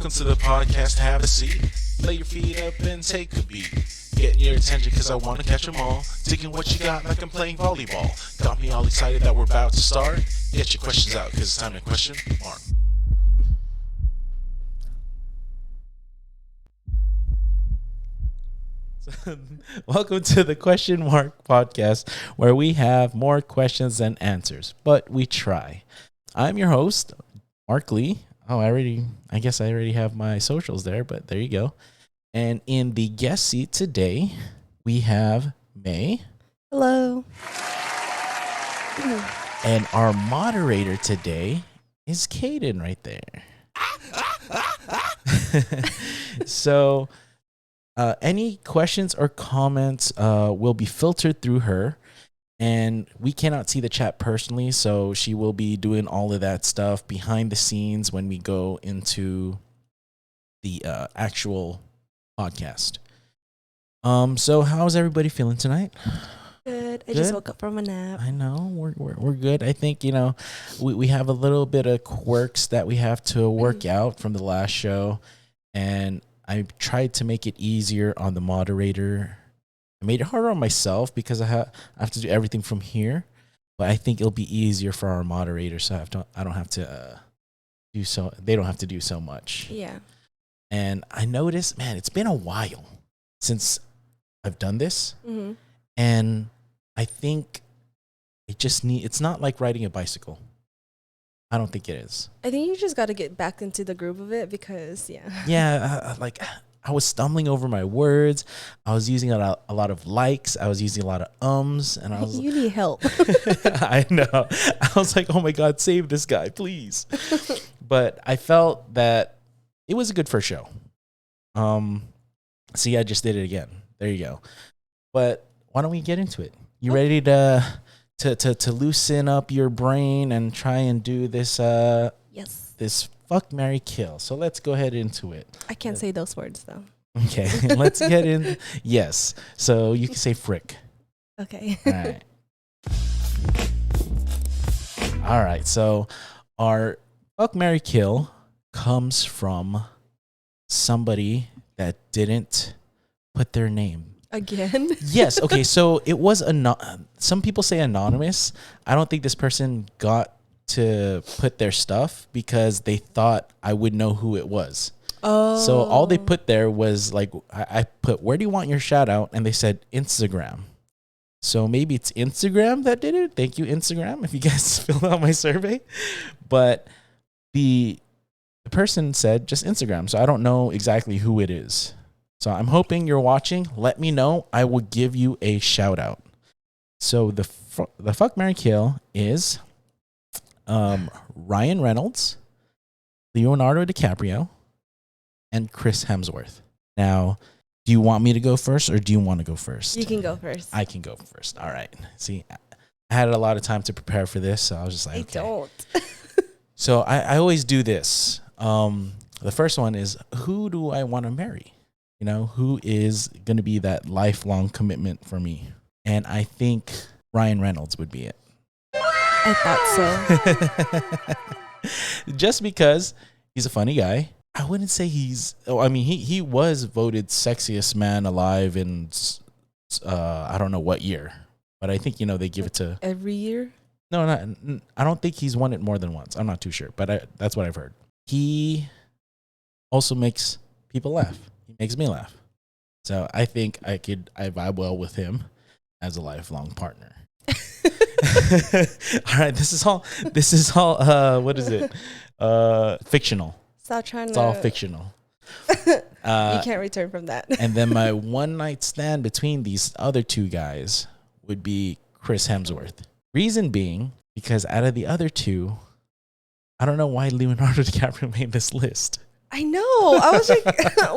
Welcome to the podcast. Have a seat. Lay your feet up and take a beat. Getting your attention because I want to catch them all. Digging what you got like I'm playing volleyball. Got me all excited that we're about to start. Get your questions out because it's time to question Mark. Welcome to the Question Mark podcast, where we have more questions than answers, but we try. I'm your host, ggMarcLee. I guess I already have my socials there, but there you go. And in the guest seat today, we have May. Hello. And our moderator today is Kaden right there. So any questions or comments will be filtered through her. And we cannot see the chat personally, so she will be doing all of that stuff behind the scenes when we go into the actual podcast. So how's everybody feeling tonight? Good. I just woke up from a nap. I know we're good. I think we have a little bit of quirks that we have to work out from the last show, and I tried to make it easier on the moderator. I made it harder on myself because I have to do everything from here, but I think it'll be easier for our moderator, so I don't have to do so. They don't have to do so much. Yeah. And I noticed, man, it's been a while since I've done this, and I think it's not like riding a bicycle. I don't think it is. I think you just got to get back into the groove of it because, I was stumbling over my words. I was using a lot of likes. I was using a lot of ums. And I was you need help. I know. I was like, oh my God, save this guy, please. But I felt that it was a good first show. See, I just did it again. There you go. But why don't we get into it? You ready to loosen up your brain and try and do this? Yes. This fuck, marry, kill. So let's go ahead into it. I can't say those words though. Okay, let's get in. Yes. So you can say frick. Okay. All right. All right. So our fuck, marry, kill comes from somebody that didn't put their name. Again? Yes. Okay. So it was some people say anonymous. I don't think this person got to put their stuff because they thought I would know who it was. Oh. So all they put there was like, I put, where do you want your shout out? And they said Instagram. So maybe it's Instagram that did it. Thank you, Instagram, if you guys filled out my survey. But the person said just Instagram. So I don't know exactly who it is. So I'm hoping you're watching. Let me know. I will give you a shout out. So the fuck, marry, kill is Ryan Reynolds, Leonardo DiCaprio, and Chris Hemsworth. Now, do you want me to go first or do you want to go first? You can go first. I can go first. All right. See, I had a lot of time to prepare for this, so I was just like, okay. I don't. So I always do this. The first one is, who do I want to marry? You know, who is going to be that lifelong commitment for me? And I think Ryan Reynolds would be it. I thought so. Just because he's a funny guy. I wouldn't say he was voted sexiest man alive in I don't know what year, but I think they give it to every year. No, I don't think he's won it more than once. I'm not too sure, but that's what I've heard. He also makes people laugh. He makes me laugh. So I think I vibe well with him as a lifelong partner. All right, this is all what is it? Fictional. Stop trying it's all fictional. You can't return from that. And then my one night stand between these other two guys would be Chris Hemsworth. Reason being, because out of the other two, I don't know why Leonardo DiCaprio made this list. I know. I was like,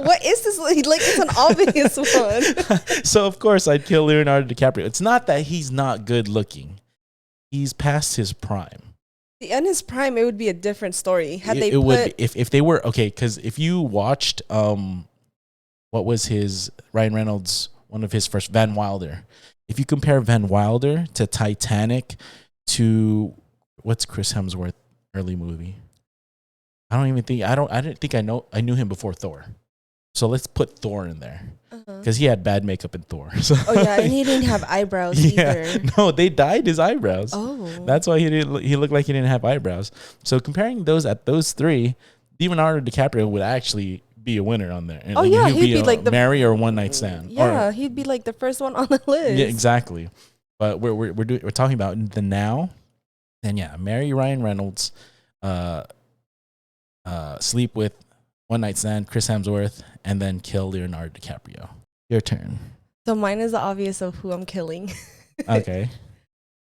what is this? Like, it's an obvious one. So, of course, I'd kill Leonardo DiCaprio. It's not that he's not good looking. He's past his prime. In his prime, it would be a different story. If they were, okay, because if you watched, what was his, Ryan Reynolds, one of his first, Van Wilder. If you compare Van Wilder to Titanic to, what's Chris Hemsworth early movie? I didn't think I knew him before Thor. So let's put Thor in there. Because he had bad makeup in Thor. So Oh yeah, and he didn't have eyebrows either. No, they dyed his eyebrows. Oh. That's why he looked like he didn't have eyebrows. So comparing those three, Leonardo DiCaprio would actually be a winner on there. And Oh yeah, he'd be like the marry or one night stand. Yeah, he'd be like the first one on the list. Yeah, exactly. But we're talking about the now. And yeah, marry Ryan Reynolds, sleep with one night stand Chris Hemsworth, and then kill Leonardo DiCaprio. Your turn. So mine is the obvious of who I'm killing. Okay.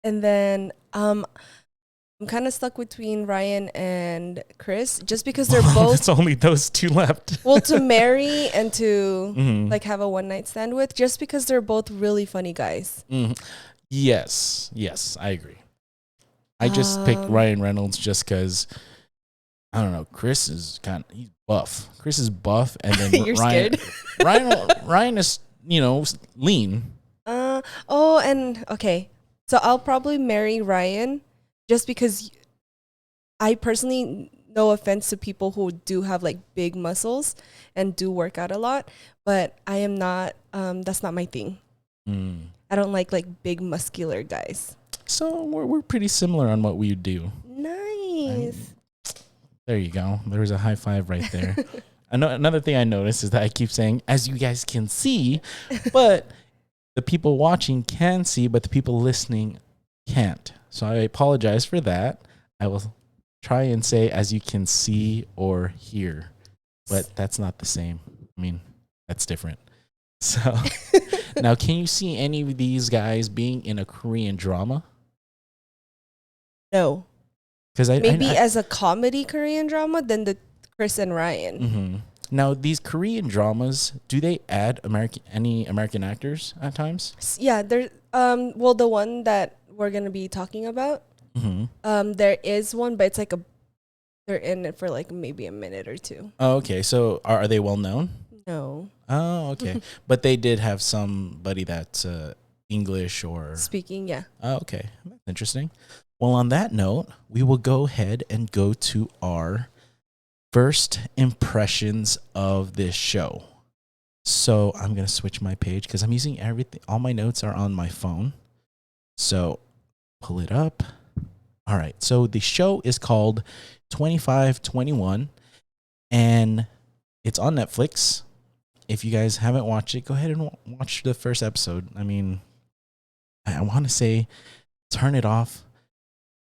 And then I'm kind of stuck between Ryan and Chris, just because they're both. It's only those two left. Well, to marry and to Mm-hmm. have a one night stand with, just because they're both really funny guys. Mm-hmm. Yes, I agree. I just picked Ryan Reynolds just because, I don't know, Chris is he's buff. Chris is buff, and then You're Ryan, scared. Ryan is, lean. Okay. So I'll probably marry Ryan just because I personally, no offense to people who do have like big muscles and do work out a lot, but I am not, that's not my thing. I don't like big muscular guys. So we're pretty similar on what we do. Nice. There you go. There was a high five right there. Another thing I noticed is that I keep saying, as you guys can see, but the people watching can see, but the people listening can't. So I apologize for that. I will try and say, as you can see or hear, but that's not the same. I mean, that's different. So now, can you see any of these guys being in a Korean drama? No. Because maybe as a comedy Korean drama, then the Chris and Ryan. Mm-hmm. Now, these Korean dramas, do they add any American actors at times? Yeah, there's well, the one that we're gonna be talking about, there is one, but it's they're in it for maybe a minute or two. Oh, okay. So are they well known? No. Oh, okay. But they did have somebody that's English or speaking, yeah. Oh, okay. That's interesting. Well, on that note, we will go ahead and go to our first impressions of this show. So I'm going to switch my page because I'm using everything. All my notes are on my phone. So pull it up. All right. So the show is called 2521 and it's on Netflix. If you guys haven't watched it, go ahead and watch the first episode. I mean, I want to say turn it off,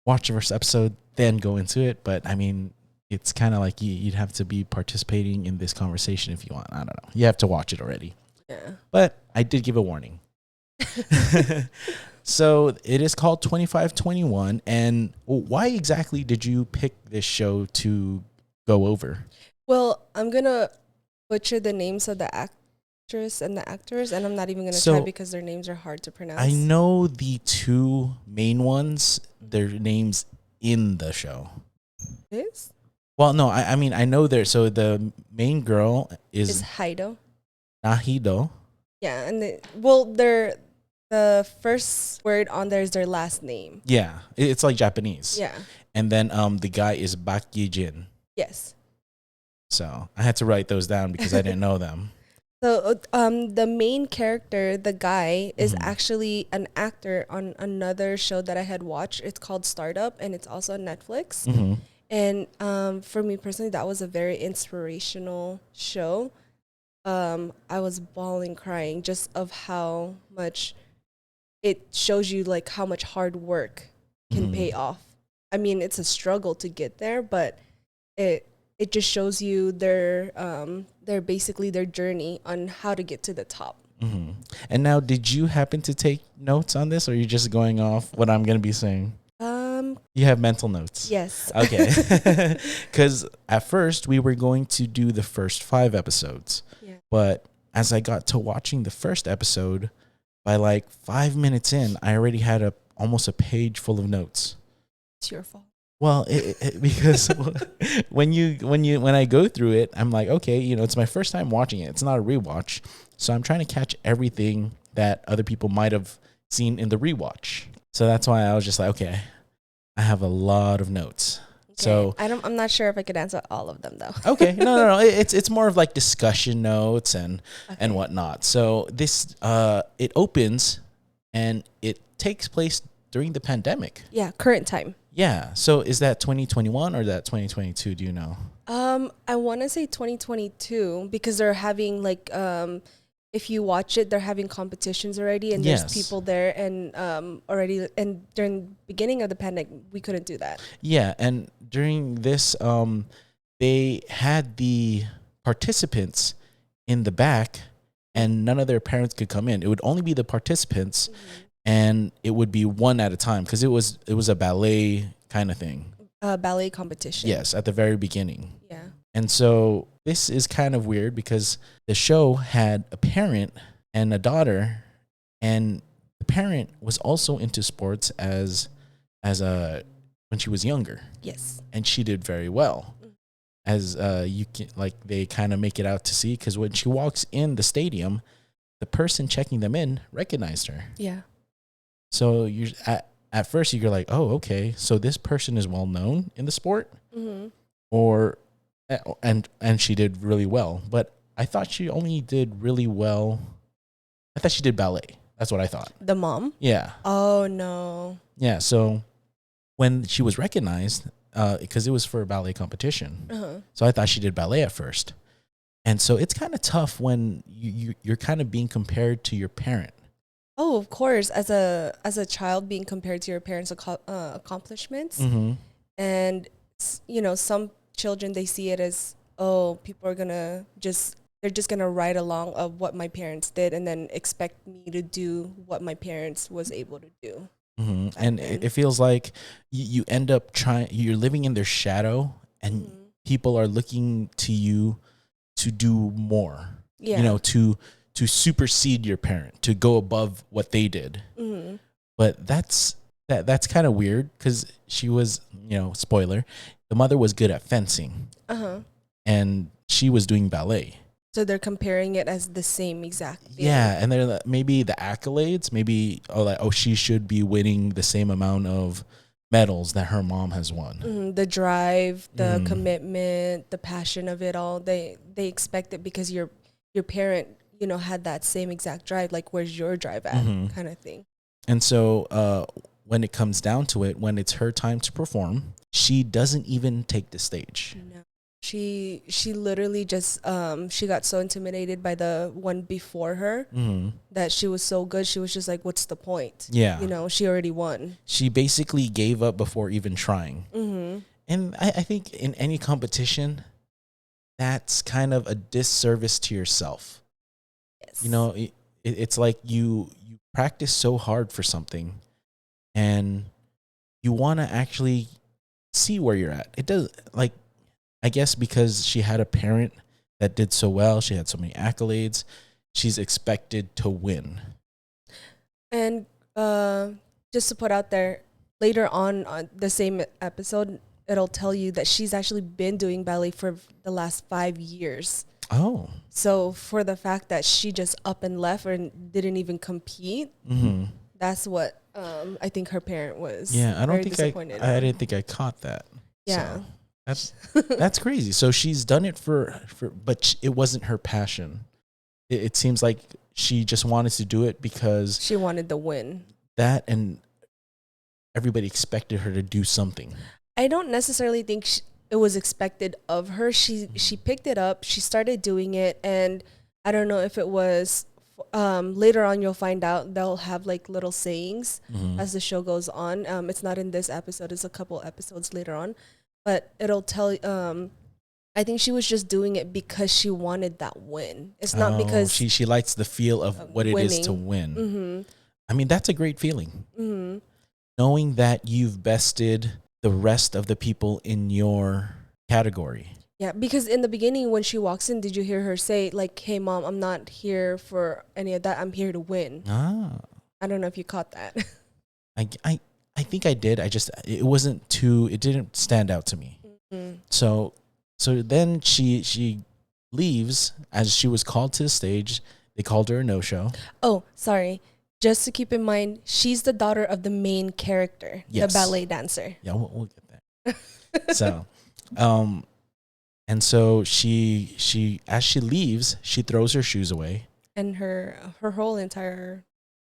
watch the first episode, then go into it. But I mean, it's kind of like you'd have to be participating in this conversation if you want. I don't know. You have to watch it already. Yeah. But I did give a warning. So it is called 2521. And why exactly did you pick this show to go over? Well, I'm going to butcher the names of the actress and the actors, and I'm not even going to try because their names are hard to pronounce. I know the two main ones, their names in the show. Is? Well, no, I mean, I know so the main girl is Haido. Nahido. Yeah, and the first word on there is their last name. Yeah, it's like Japanese. Yeah. And then the guy is Bak Yi-jin. Yes. So I had to write those down because I didn't know them. So the main character, the guy, is actually an actor on another show that I had watched. It's called Startup, and it's also on Netflix. Mm-hmm. And for me personally, that was a very inspirational show. I was bawling, crying, just of how much it shows you how much hard work can pay off. I mean, it's a struggle to get there, but it just shows you their basically their journey on how to get to the top. Mm-hmm. And now, did you happen to take notes on this, or are you just going off what I'm going to be saying? You have mental notes. Yes. Okay. Because at first we were going to do the first 5 episodes, but as I got to watching the first episode, by 5 minutes in, I already had almost a page full of notes. It's your fault. Well, because when I go through it, I'm like, okay, it's my first time watching it. It's not a rewatch, so I'm trying to catch everything that other people might have seen in the rewatch. So that's why I was just like, okay, I have a lot of notes. So I'm not sure if I could answer all of them though. okay, no. It's more of like discussion notes and whatnot. So this it opens and it takes place during the pandemic. Yeah, current time. Yeah. So is that 2021 or that 2022? Do you know? I want to say 2022 because they're having like if you watch it, they're having competitions already, and Yes. there's people there, and already, and during the beginning of the pandemic, we couldn't do that. Yeah, and during this, they had the participants in the back, and none of their parents could come in. It would only be the participants, and it would be one at a time because it was a ballet kind of thing. Ballet competition. Yes, at the very beginning. Yeah. And so this is kind of weird because the show had a parent and a daughter, and the parent was also into sports as when she was younger. Yes. And she did very well, as you can, like, they kind of make it out to see, because when she walks in the stadium, the person checking them in recognized her. Yeah. So you at first you're like, oh, okay, so this person is well known in the sport, or and she did really well. But I thought she only did really well. I thought she did ballet. That's what I thought. The mom? Yeah. Oh no. Yeah. So when she was recognized, because it was for a ballet competition, so I thought she did ballet at first, and so it's kind of tough when you're kind of being compared to your parent. Oh, of course, as a child being compared to your parents' accomplishments, and you know, some children, they see it as, oh, people are they're just gonna ride along of what my parents did and then expect me to do what my parents was able to do. And it feels like you end up you're living in their shadow, and people are looking to you to do more. Yeah. You know, to supersede your parent, to go above what they did. But that's kind of weird because she was, you know, spoiler, the mother was good at fencing, and she was doing ballet. So they're comparing it as the same exact thing. Yeah, and they're maybe the accolades, maybe she should be winning the same amount of medals that her mom has won. The drive, the commitment, the passion of it all. They expect it because your parent, you know, had that same exact drive. Like, where's your drive at, kind of thing. And so when it comes down to it, when it's her time to perform, she doesn't even take the stage. No. She literally just she got so intimidated by the one before her that she was so good. She was just like, what's the point? Yeah. You know, she already won. She basically gave up before even trying. And I think in any competition, that's kind of a disservice to yourself. Yes. You know, it's like you practice so hard for something, and you want to actually see where you're at. It does, like, I guess because she had a parent that did so well, she had so many accolades, she's expected to win. And just to put out there, later on the same episode, it'll tell you that she's actually been doing ballet for the last 5 years. Oh. So for the fact that she just up and left and didn't even compete, that's what I think her parent was. Yeah, I don't think disappointed I didn't think I caught that. Yeah. So that's crazy. So she's done it but it wasn't her passion. It seems like she just wanted to do it because she wanted the win. That, and everybody expected her to do something. I don't necessarily think it was expected of her. She picked it up. She started doing it, and I don't know if it was later on. You'll find out they'll have like little sayings as the show goes on. It's not in this episode. It's a couple episodes later on, but it'll tell. I think she was just doing it because she wanted that win. It's not because she likes the feel of what winning. It is to win. I mean, that's a great feeling. Knowing that you've bested the rest of the people in your category. Yeah, because in the beginning when she walks in, did you hear her say like, "Hey mom, I'm not here for any of that. I'm here to win." I don't know if you caught that. I think I did. It didn't stand out to me. So then she leaves as she was called to the stage. They called her a no-show. Oh, sorry. Just to keep in mind, she's the daughter of the main character, yes. the ballet dancer. Yeah, we'll get there. So, and so she as she leaves, she throws her shoes away. And her whole entire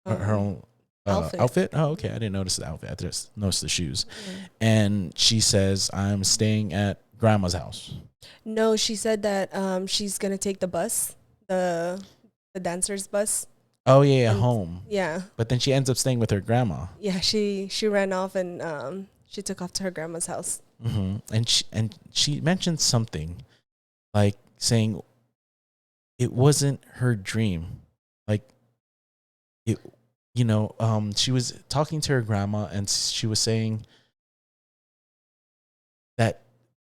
Her own outfit. Oh, okay. I didn't notice the outfit. I just noticed the shoes. Yeah. And she says, "I'm staying at grandma's house." No, she said that she's gonna take the bus, the dancer's bus. Oh yeah, And- home. Yeah, But then she ends up staying with her grandma. yeah. She ran off and she took off to her grandma's house. Mm-hmm. And she mentioned something like saying it wasn't her dream. Like it, she was talking to her grandma and she was saying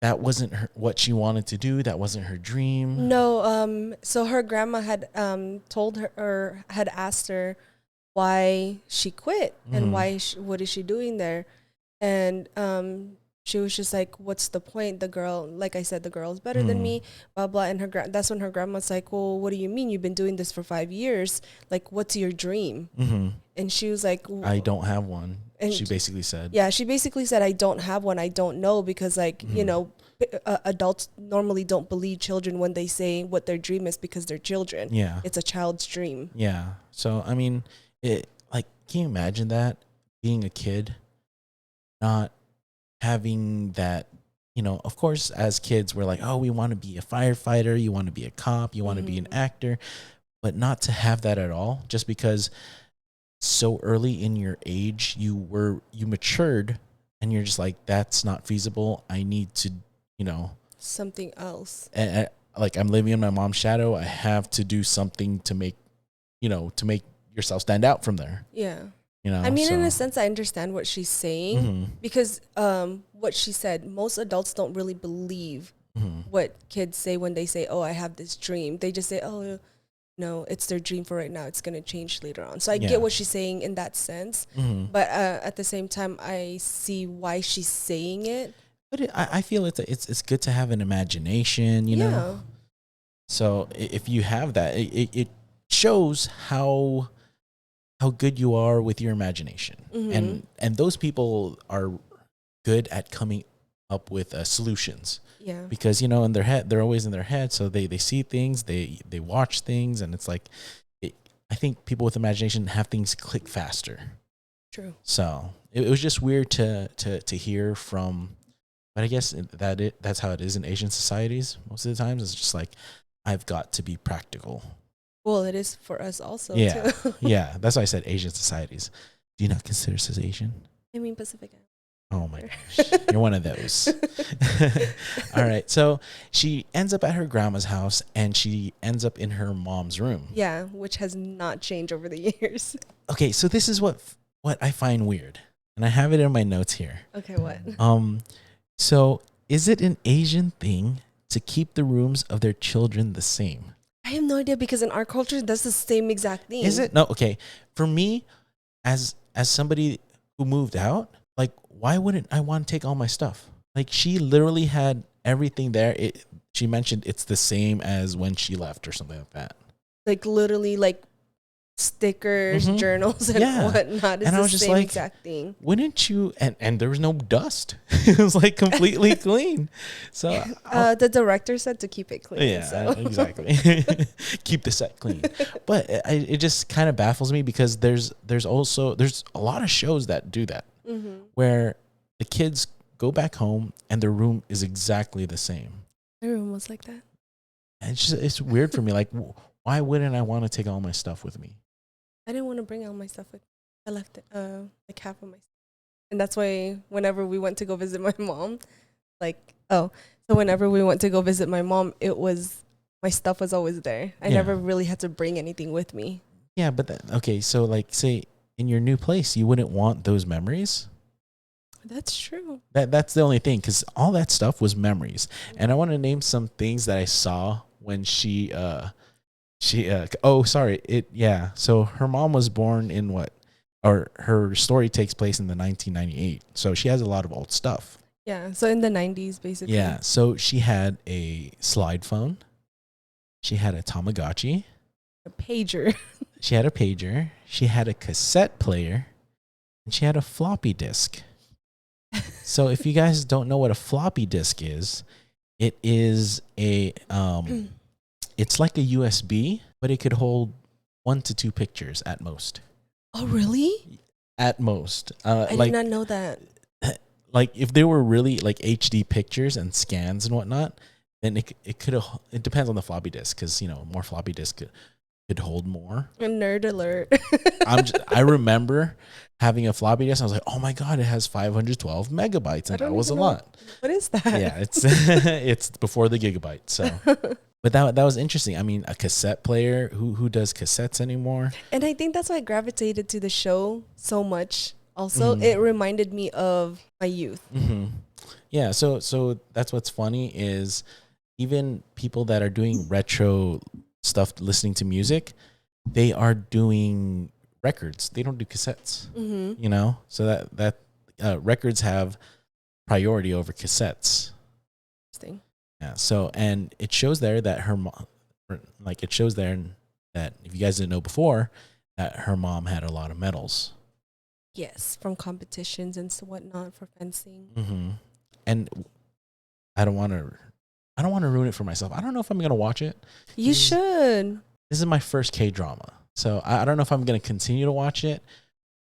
that wasn't what she wanted to do. That wasn't her dream. No, so her grandma had told her or had asked her why she quit and why what is she doing there, and she was just like, "What's the point? The girl, like I said, the girl's better than me, blah blah." And that's when her grandma's like, "Well, what do you mean? You've been doing this for 5 years. Like, what's your dream?" And she was like, "I don't have one." And she basically said, "Yeah, she basically said I don't have one. I don't know because like adults normally don't believe children when they say what their dream is because they're children. Yeah, it's a child's dream. Yeah. So I mean, can you imagine that being a kid, not having that? Of course, as kids, we're like, oh, we want to be a firefighter, you want to be a cop, you want to be an actor, but not to have that at all, just because so early in your age you matured and you're just like, that's not feasible. I need to, something else. And like, I'm living in my mom's shadow. I have to do something to make yourself stand out from there. Yeah. I mean, in a sense, I understand what she's saying because what she said, most adults don't really believe what kids say when they say, oh, I have this dream. They just say, oh, no, it's their dream for right now. It's going to change later on. So I get what she's saying in that sense. But at the same time, I see why she's saying it. But I feel it's good to have an imagination, know? So if you have that, it shows how good you are with your imagination. And those people are good at coming up with solutions. Yeah. Because, in their head, they're always in their head. So they see things, they watch things, and it's like, I think people with imagination have things click faster. True. So it was just weird to hear from, but I guess that's how it is in Asian societies. Most of the times it's just like, I've got to be practical. Well, it is for us also, yeah. too. Yeah, that's why I said Asian societies. Do you not consider us as Asian? I mean, Pacific. Oh my gosh, you're one of those. All right, so she ends up at her grandma's house and she ends up in her mom's room. Yeah, which has not changed over the years. Okay, so this is what I find weird, and I have it in my notes here. Okay, what? So is it an Asian thing to keep the rooms of their children the same? I have no idea because in our culture, that's the same exact thing. Is it? No, okay. For me, as somebody who moved out, like, why wouldn't I want to take all my stuff? Like, she literally had everything there. She mentioned it's the same as when she left or something like that. Like, literally, like, stickers, journals, and whatnot. It's and I was the just same like, exact thing. Wouldn't you? And there was no dust. It was like completely clean. So the director said to keep it clean. Yeah, so. exactly. Keep the set clean. But it just kind of baffles me because there's a lot of shows that do that, where the kids go back home and their room is exactly the same. My room was like that. And it's weird for me. Like, why wouldn't I want to take all my stuff with me? I didn't want to bring all my stuff with me. I left like half of my stuff. And that's why whenever we went to go visit my mom, so whenever we went to go visit my mom, my stuff was always there. I never really had to bring anything with me. Yeah, but okay, so like, say in your new place, you wouldn't want those memories? That's true. That's the only thing, because all that stuff was memories. And I want to name some things that I saw when so her mom was born in her story takes place in the 1998. So she has a lot of old stuff. Yeah, so in the 90s, basically. Yeah, so she had a slide phone. She had a Tamagotchi. A pager. She had a pager. She had a cassette player. And she had a floppy disk. So if you guys don't know what a floppy disk is, it is a it's like a USB, but it could hold 1 to 2 pictures at most. Oh, really? At most. I did not know that. Like if there were really like HD pictures and scans and whatnot, then it could, it depends on the floppy disk, because more floppy disk could hold more. A nerd alert. I remember having a floppy disk. I was like, oh my god, it has 512 megabytes, and that was a lot. What is that? Yeah, it's before the gigabyte. So, but that was interesting. I mean, a cassette player. Who does cassettes anymore? And I think that's why I gravitated to the show so much. Also, it reminded me of my youth. Mm-hmm. Yeah. So that's what's funny is even people that are doing retro stuff, listening to music, they are doing records. They don't do cassettes. Mm-hmm. So that records have priority over cassettes. Interesting. Yeah. So, and it shows there that her mom, like it shows there that, if you guys didn't know before, that her mom had a lot of medals. Yes, from competitions and so whatnot for fencing. Mm-hmm. And I don't want to ruin it for myself. I don't know if I'm gonna watch it. You should. This is my first K-drama, so I don't know if I'm gonna continue to watch it.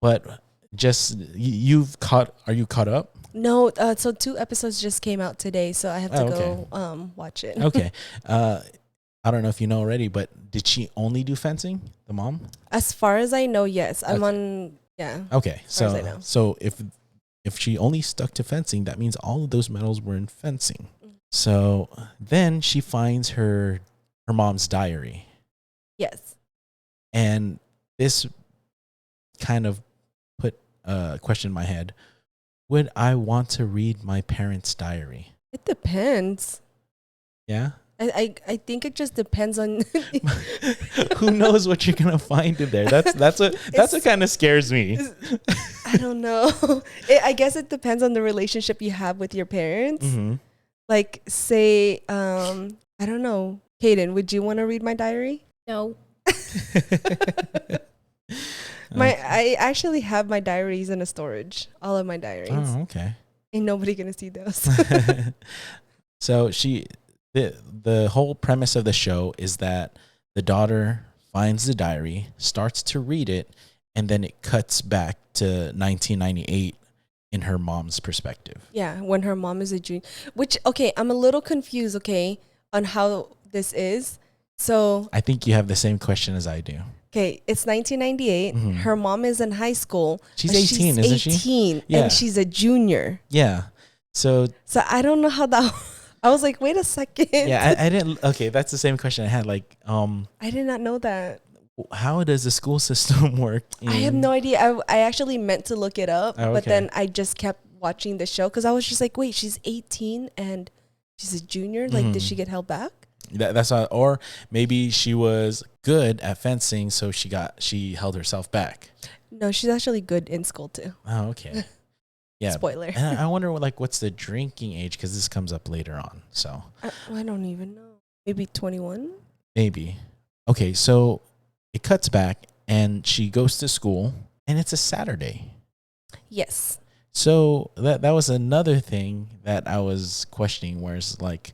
But just are you caught up? No, so 2 episodes just came out today, so I have to go watch it. Okay. I don't know if you know already, but did she only do fencing, the mom? As far as I know, yes. I'm on. Yeah. Okay, as far as I know. so if she only stuck to fencing, that means all of those medals were in fencing. So then she finds her mom's diary. Yes. And this kind of put a question in my head. Would I want to read my parents' diary? It depends. Yeah? I think it just depends on Who knows what you're gonna find in there? That's what kind of scares me. I don't know. I guess it depends on the relationship you have with your parents. Mm-hmm. Like, say, I don't know, Kaden, would you want to read my diary? No. I actually have my diaries in a storage. All of my diaries. Oh, okay. Ain't nobody gonna see those. So the whole premise of the show is that the daughter finds the diary, starts to read it, and then it cuts back to 1998 in her mom's perspective. Yeah, when her mom is a junior. Which, okay, I'm a little confused, on how this is. So I think you have the same question as I do. Okay, it's 1998. Mm-hmm. Her mom is in high school. She's 18, isn't she? 18, Yeah. and she's a junior. Yeah. So I don't know how that. I was like, wait a second. yeah, I didn't. Okay, that's the same question I had. Like, I did not know that. how does the school system work? I have no idea. I actually meant to look it up, Oh, but okay. then I just kept watching the show because I was just like, wait, she's 18 and she's a junior. Like, did she get held back? That's not, or maybe she was good at fencing, so she held herself back. No, she's actually good in school too. Oh, okay. Yeah. Spoiler. And I wonder what's the drinking age, because this comes up later on. So I don't even know. Maybe 21. maybe. Okay, so it cuts back and she goes to school, and it's a Saturday. Yes. So that was another thing that I was questioning, where it's like,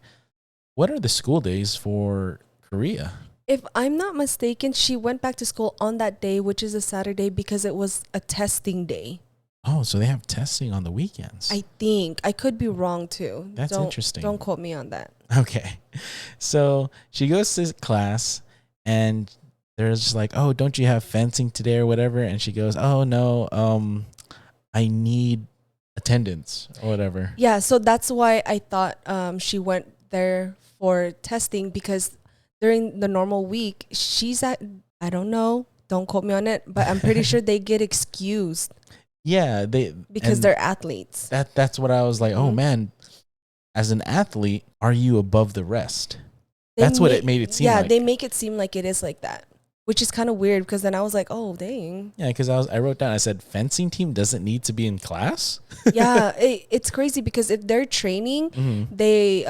what are the school days for Korea? If I'm not mistaken, she went back to school on that day, which is a Saturday, because it was a testing day. Oh, so they have testing on the weekends. I think. I could be wrong too. That's interesting. Don't quote me on that. Okay. So she goes to class, and they're just like, oh, don't you have fencing today or whatever? And she goes, oh, no, I need attendance or whatever. Yeah, so that's why I thought she went there for testing, because during the normal week, she's at, I don't know, don't quote me on it, but I'm pretty sure they get excused. Yeah, because they're athletes. That's what I was like, oh man, as an athlete, are you above the rest? That's what it made it seem like. Yeah, they make it seem like it is like that, which is kind of weird, because then I was like, oh, dang. Yeah, because I wrote down, I said, fencing team doesn't need to be in class? Yeah, it's crazy, because if they're training, they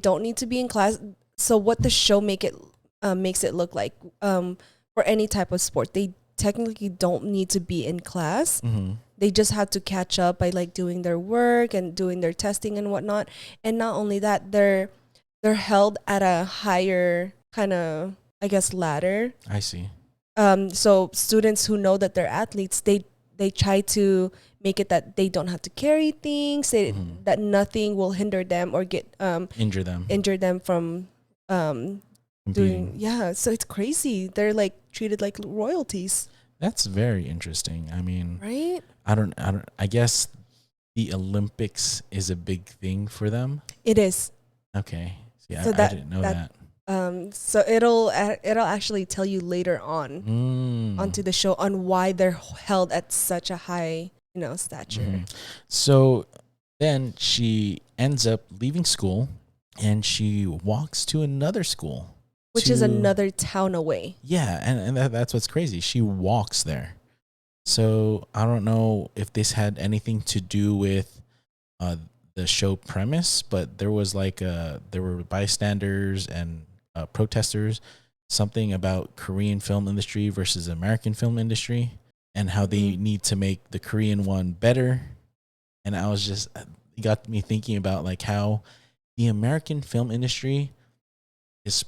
don't need to be in class. So what the show makes it look like, for any type of sport, they technically don't need to be in class. Mm-hmm. They just had to catch up by like doing their work and doing their testing and whatnot. And not only that, they're held at a higher kind of, I guess, ladder. I see. So students who know that they're athletes, they try to make it that they don't have to carry things, that nothing will hinder them or get Injure them from doing. Yeah, so it's crazy. They're like treated like royalties. That's very interesting. I mean, right? I guess the Olympics is a big thing for them. It is. Okay. Yeah, So I didn't know that. So it'll actually tell you later on onto the show on why they're held at such a high, stature. Mm-hmm. So then she ends up leaving school and she walks to another school. Which is another town away. Yeah, and that's what's crazy. She walks there. So I don't know if this had anything to do with the show premise, but there was there were bystanders and protesters, something about Korean film industry versus American film industry and how they need to make the Korean one better. And I was just, it got me thinking about like how the American film industry is,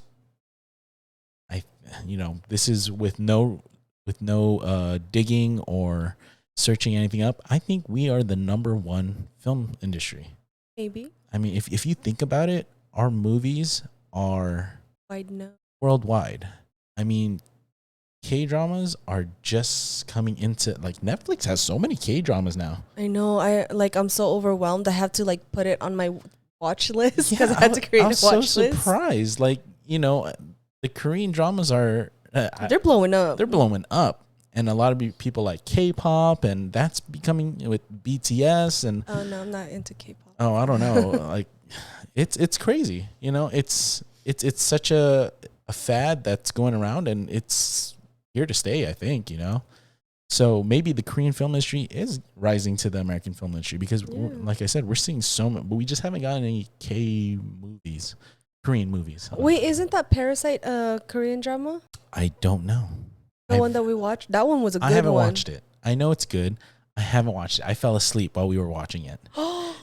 this is with no digging or searching anything up. I think we are the number one film industry. Maybe. I mean, if you think about it, our movies are worldwide. I mean, K-dramas are just coming into, like, Netflix has so many K-dramas now. I know. I'm so overwhelmed. I have to like put it on my watch list because I had to create a watch list. I was so surprised. Like, the Korean dramas are they're blowing up. They're blowing up. And a lot of people like K-pop, and that's becoming with BTS. And oh no, I'm not into K-pop. Oh, I don't know. Like, it's crazy. It's such a fad that's going around, and it's here to stay, I think. So maybe the Korean film industry is rising to the American film industry because, like I said, we're seeing so much, but we just haven't gotten any Korean movies. Wait, isn't that Parasite a Korean drama? I don't know. The one that we watched? That one was a good one. I haven't watched it. I know it's good. I haven't watched it. I fell asleep while we were watching it.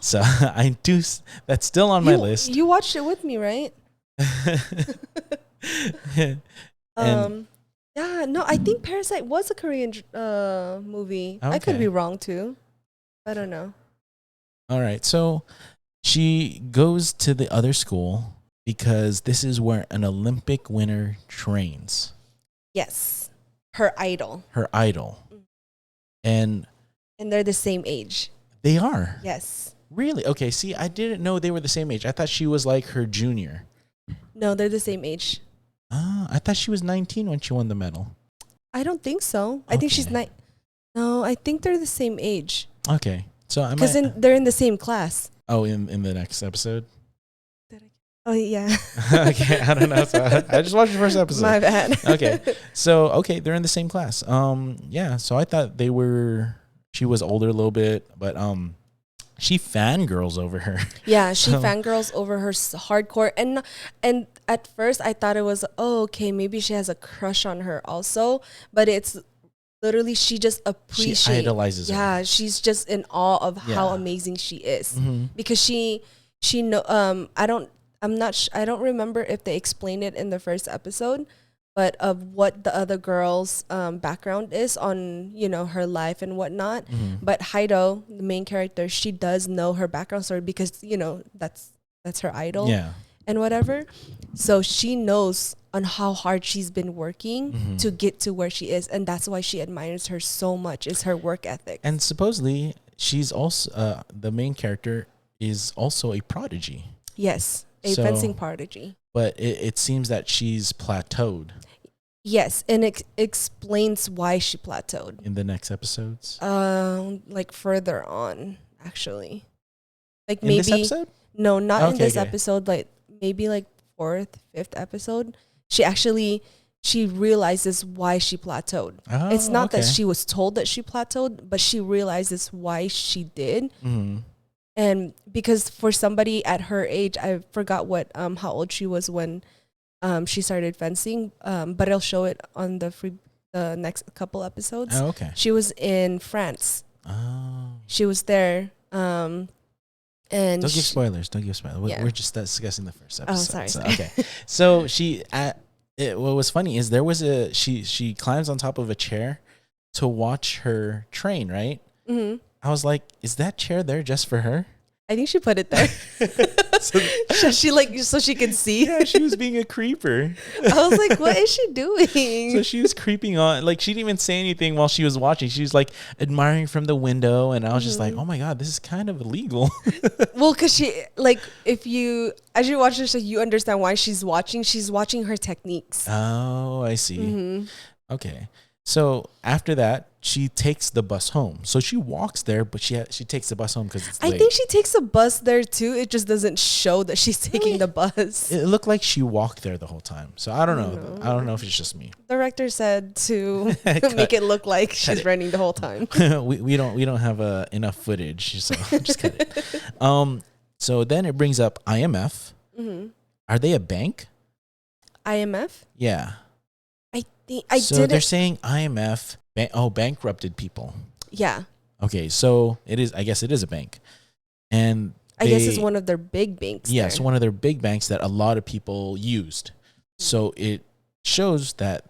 So I do. That's still on my list. You watched it with me, right? Yeah, no, I think Parasite was a Korean movie. Okay. I could be wrong too. I don't know. All right. So she goes to the other school because this is where an Olympic winner trains. Yes. Her idol. And they're the same age. They are? Yes. Really? Okay, see, I didn't know they were the same age. I thought she was like her junior. No, they're the same age. I thought she was 19 when she won the medal. I don't think so. Okay. I think she's No, I think they're the same age. Okay. So because they're in the same class. Oh, in the next episode? Oh, yeah. Okay, I don't know. So I just watched the first episode. My bad. Okay. So, they're in the same class. Yeah, so I thought she was older a little bit, but she fangirls over her. Yeah, she fangirls over her hardcore. And at first I thought it was, okay, maybe she has a crush on her also, but it's literally she just appreciates. She idolizes her. Yeah, she's just in awe of how amazing she is. Because she I don't remember if they explained it in the first episode, but of what the other girl's background is on, her life and whatnot. But Haido, the main character, she does know her background story because, that's her idol and whatever. So she knows on how hard she's been working to get to where she is. And that's why she admires her so much, is her work ethic. And supposedly she's also, the main character is also a prodigy. Yes. A fencing prodigy. But it seems that she's plateaued. Yes, and it explains why she plateaued. In the next episodes? Like further on, actually. Like in this episode? No, not in this episode. Like maybe like 4th, 5th episode. She realizes why she plateaued. Oh, it's not that she was told that she plateaued, but she realizes why she did. And because for somebody at her age, I forgot how old she was when she started fencing, but I'll show it on the the next couple episodes. Oh, okay. She was in France. Oh. She was there. And Don't give spoilers. Don't give spoilers. Yeah. We're just discussing the first episode. sorry. Okay. So what was funny is there was she climbs on top of a chair to watch her train, right? Mm-hmm. I was like, is that chair there just for her? I think she put it there. so she could see. Yeah, she was being a creeper. I was like, what is she doing? So she was creeping on, like she didn't even say anything while she was watching. She was like admiring from the window, and I was just like, oh my God, this is kind of illegal. Well, because she, like, as you watch this, you understand why she's watching. She's watching her techniques. Oh, I see. Mm-hmm. Okay. So after that, she takes the bus home. So she walks there, but she takes the bus home because it's late. I think she takes a bus there too. It just doesn't show that she's taking the bus. It looked like she walked there the whole time. So I don't know. I don't know if it's just me. The director said to make it look like she's running the whole time. we don't have enough footage, so just cut it. So then it brings up IMF. Mm-hmm. Are they a bank? IMF? Yeah. So they're saying IMF bankrupted people. Yeah. Okay, so it is. I guess it is a bank, and I guess it's one of their big banks. Yes, one of their big banks that a lot of people used. So it shows that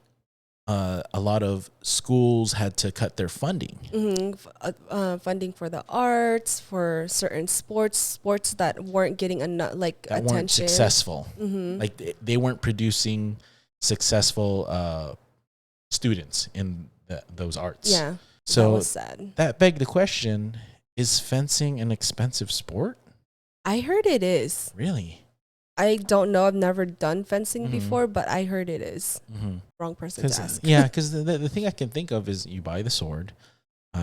a lot of schools had to cut their funding. Mm-hmm. Funding for the arts, for certain sports that weren't getting enough attention. Weren't successful. Mm-hmm. Like they weren't producing successful students in those arts. Yeah. So that was sad. That begged the question, is fencing an expensive sport? I heard it is. Really? I don't know. I've never done fencing Mm-hmm. before, but I heard it is. Mm-hmm. Wrong person to ask. Yeah, because the thing I can think of is you buy the sword,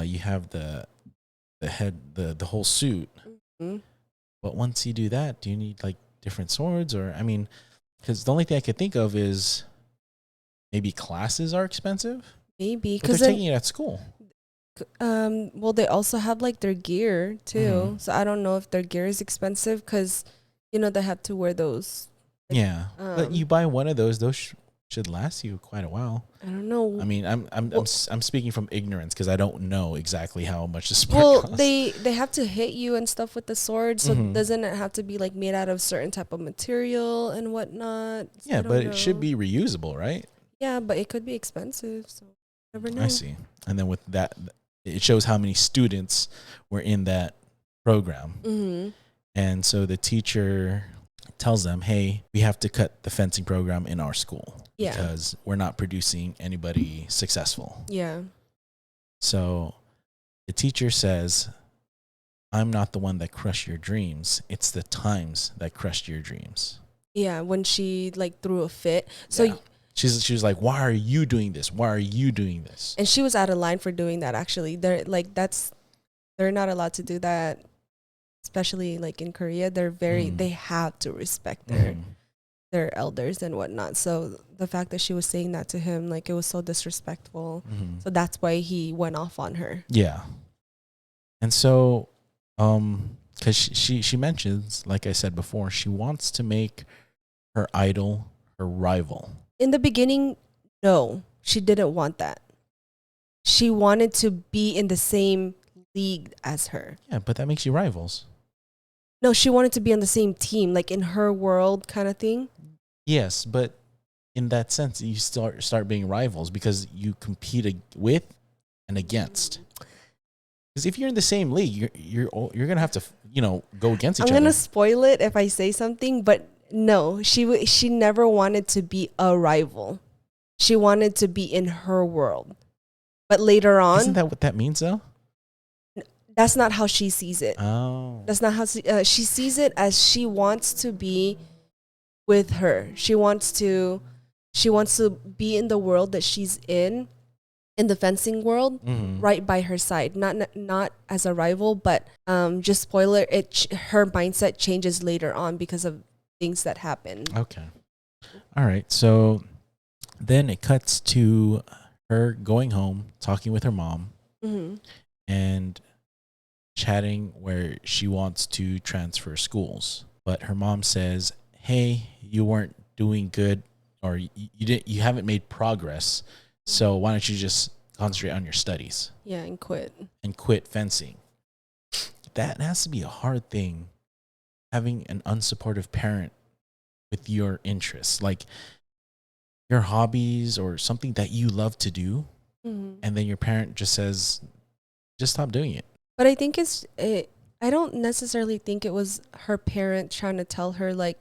you have the head, the whole suit. Mm-hmm. But once you do that, do you need like different swords? Or, I mean, because the only thing I could think of is maybe classes are expensive. Maybe because they're taking it at school. Well, they also have like their gear too. Mm-hmm. So I don't know if their gear is expensive because, they have to wear those. Yeah, but you buy one of those should last you quite a while. I don't know. I mean, I'm speaking from ignorance because I don't know exactly how much the sport costs. They have to hit you and stuff with the sword, so Mm-hmm. doesn't it have to be like made out of certain type of material and whatnot? So Yeah, but it should be reusable, right? Yeah, but it could be expensive, so never know. I see. And then with that, it shows how many students were in that program. Mm-hmm. And so the teacher tells them, hey, we have to cut the fencing program in our school because we're not producing anybody successful. Yeah. So the teacher says, I'm not the one that crushed your dreams. It's the times that crushed your dreams. Yeah, when she like threw a fit. So yeah. She was like, why are you doing this? Why are you doing this? And she was out of line for doing that, actually. They're not allowed to do that, especially like in Korea. They have to respect their elders and whatnot. So the fact that she was saying that to him, like, it was so disrespectful. Mm-hmm. So that's why he went off on her. Yeah. And so, because she mentions, like I said before, she wants to make her idol her rival. In the beginning, no, she didn't want that. She wanted to be in the same league as her. Yeah, but that makes you rivals. No, she wanted to be on the same team, like in her world kind of thing. Yes, but in that sense, you start being rivals because you compete with and against. Because if you're in the same league, you're gonna have to go against each other. I'm gonna spoil it if I say something, but no, she never wanted to be a rival. She wanted to be in her world. But later on, isn't that what that means though? That's not how she sees it. Oh, that's not how she sees it. As she wants to be with her. She wants to be in the world that she's in the fencing world, right by her side. Not as a rival, but just spoiler, her mindset changes later on because of things that happen. Okay. All right. So then it cuts to her going home, talking with her mom, and chatting where she wants to transfer schools. But her mom says, hey, you weren't doing good, or you haven't made progress So why don't you just concentrate on your studies Yeah, and quit. and quit fencing? That has to be a hard thing, having an unsupportive parent with your interests, like your hobbies or something that you love to do, Mm-hmm. and then your parent just says, just stop doing it. But I think I don't necessarily think it was her parent trying to tell her, like,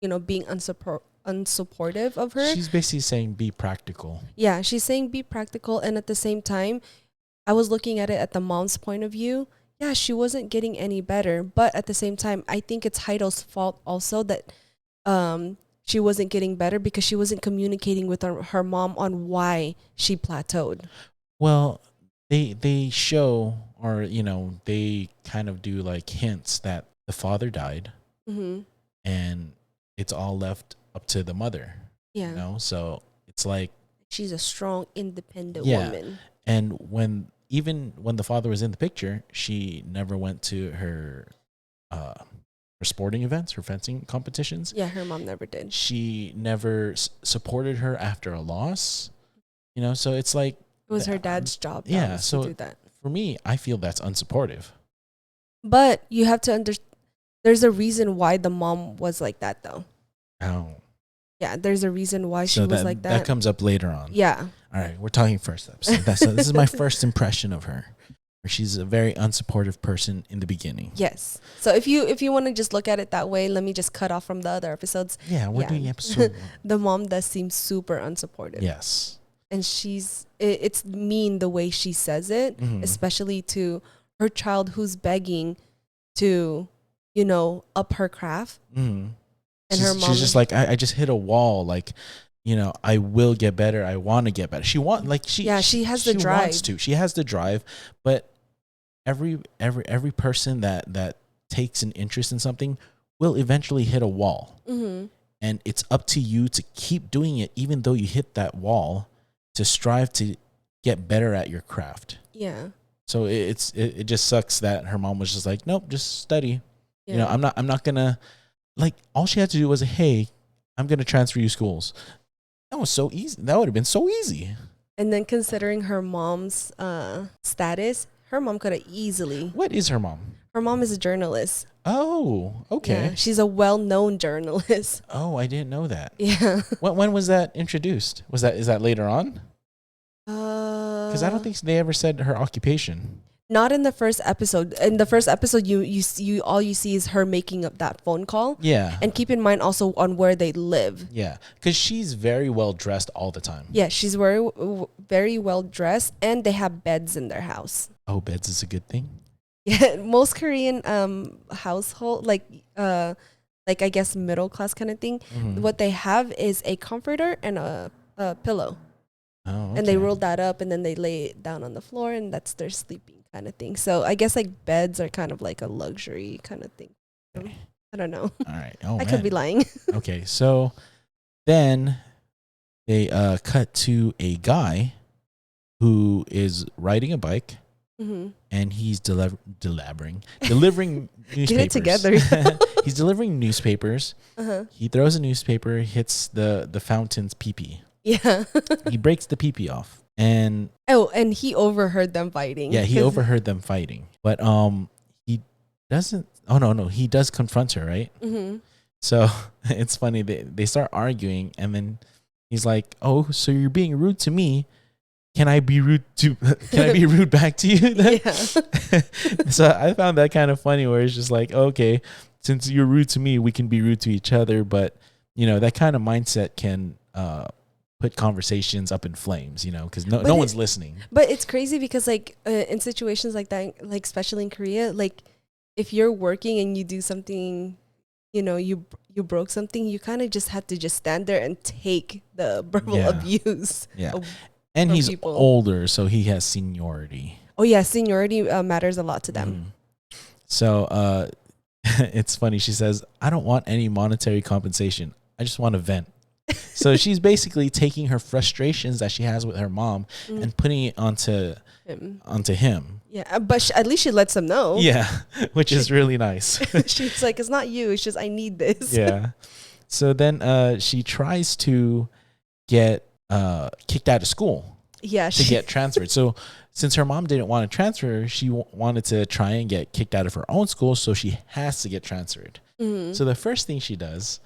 being unsupportive of her. She's basically saying be practical. Yeah, she's saying be practical. And at the same time, I was looking at it at the mom's point of view. Yeah, she wasn't getting any better. But at the same time, I think it's Heidel's fault also that she wasn't getting better because she wasn't communicating with her mom on why she plateaued. Well, they show, or they kind of do like hints that the father died, Mm-hmm. and it's all left up to the mother. Yeah. So it's like She's a strong, independent Yeah. woman. And even when the father was in the picture, she never went to her sporting events, her fencing competitions. Yeah, her mom never did. She never supported her after a loss. So it's like, It was her dad's job. yeah, To so do that. for me, I feel that's unsupportive. But you have to understand. There's a reason why the mom was like that, though. Oh, Yeah, there's a reason why she so was like that. That comes up later on. Yeah. All right, we're talking first episode. So this is my first impression of her. Where she's a very unsupportive person in the beginning. Yes. So if you want to just look at it that way, let me just cut off from the other episodes. Yeah, we're doing episode 1. The mom does seem super unsupportive. Yes. And it's mean the way she says it, especially to her child who's begging to, up her craft. Mm-hmm. And her mom, she's just like, I just hit a wall. Like, I will get better. I want to get better. She has the drive. Wants to. She has the drive, but every person that takes an interest in something will eventually hit a wall. Mm-hmm. And it's up to you to keep doing it, even though you hit that wall, to strive to get better at your craft. Yeah. So it just sucks that her mom was just like, nope, just study. Yeah. I'm not gonna, like, all she had to do was, hey, I'm gonna transfer you schools. That was so easy. That would have been so easy. And then considering her mom's status, her mom could have easily. What is her mom? Her mom is a journalist. Oh, okay. Yeah, she's a well-known journalist. Oh, I didn't know that. Yeah. When was that introduced? Is that later on? Because I don't think they ever said her occupation. Not in the first episode. In the first episode, you all you see is her making up that phone call. Yeah. And keep in mind also on where they live. Yeah, because she's very well dressed all the time. Yeah, she's very well dressed, and they have beds in their house. Oh, beds is a good thing. Yeah, most Korean household, like I guess middle class kind of thing, what they have is a comforter and a pillow. Oh, okay. And they roll that up and then they lay it down on the floor, and that's their sleeping kind of thing. So I guess like beds are kind of like a luxury kind of thing. Okay. I don't know. All right. Oh, I could be lying. Okay, so then they cut to a guy who is riding a bike, and he's delivering newspapers. Get it together. He's delivering newspapers. He throws a newspaper, hits the fountain's pee-pee. Yeah. He breaks the pee-pee off. And he overheard them fighting. Yeah, he overheard them fighting. But he doesn't. Oh no, he does confront her, right? Mm-hmm. So it's funny, they start arguing, and then he's like, "Oh, so you're being rude to me? Can I be rude back to you?" Yeah. So I found that kind of funny, where it's just like, okay, since you're rude to me, we can be rude to each other. But that kind of mindset can put conversations up in flames, because no one's listening. But it's crazy because like in situations like that, like especially in Korea, like if you're working and you do something, you broke something, you kind of just have to just stand there and take the verbal abuse. Yeah. And he's people. Older, so he has seniority. Oh yeah, seniority matters a lot to them. So it's funny. She says, "I don't want any monetary compensation. I just want to vent." So she's basically taking her frustrations that she has with her mom and putting it onto him. Yeah, but at least she lets him know. Yeah, which is really nice. She's like, "It's not you. It's just I need this." Yeah. So then she tries to get kicked out of school. Yeah, to get transferred. So since her mom didn't want to transfer her, she wanted to try and get kicked out of her own school, so she has to get transferred. So the first thing she does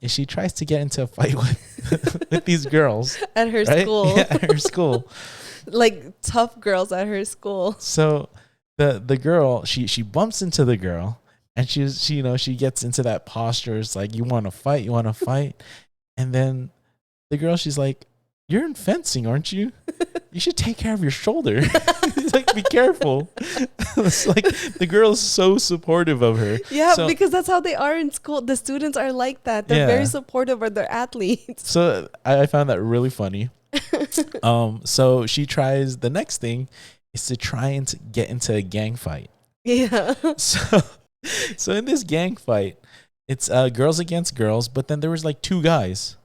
is she tries to get into a fight with with these girls at her school. Yeah, at her school. Like tough girls at her school. So the girl, she bumps into the girl, and she she gets into that posture. It's like, you want to fight, and then the girl, she's like, "You're in fencing, aren't you? You should take care of your shoulder." He's like, "Be careful." It's like the girl's so supportive of her. Yeah, So, because that's how they are in school. The students are like that. They're very supportive of their athletes. so I found that really funny. So she tries, the next thing is to try and get into a gang fight. Yeah. So in this gang fight, it's girls against girls, but then there was like two guys.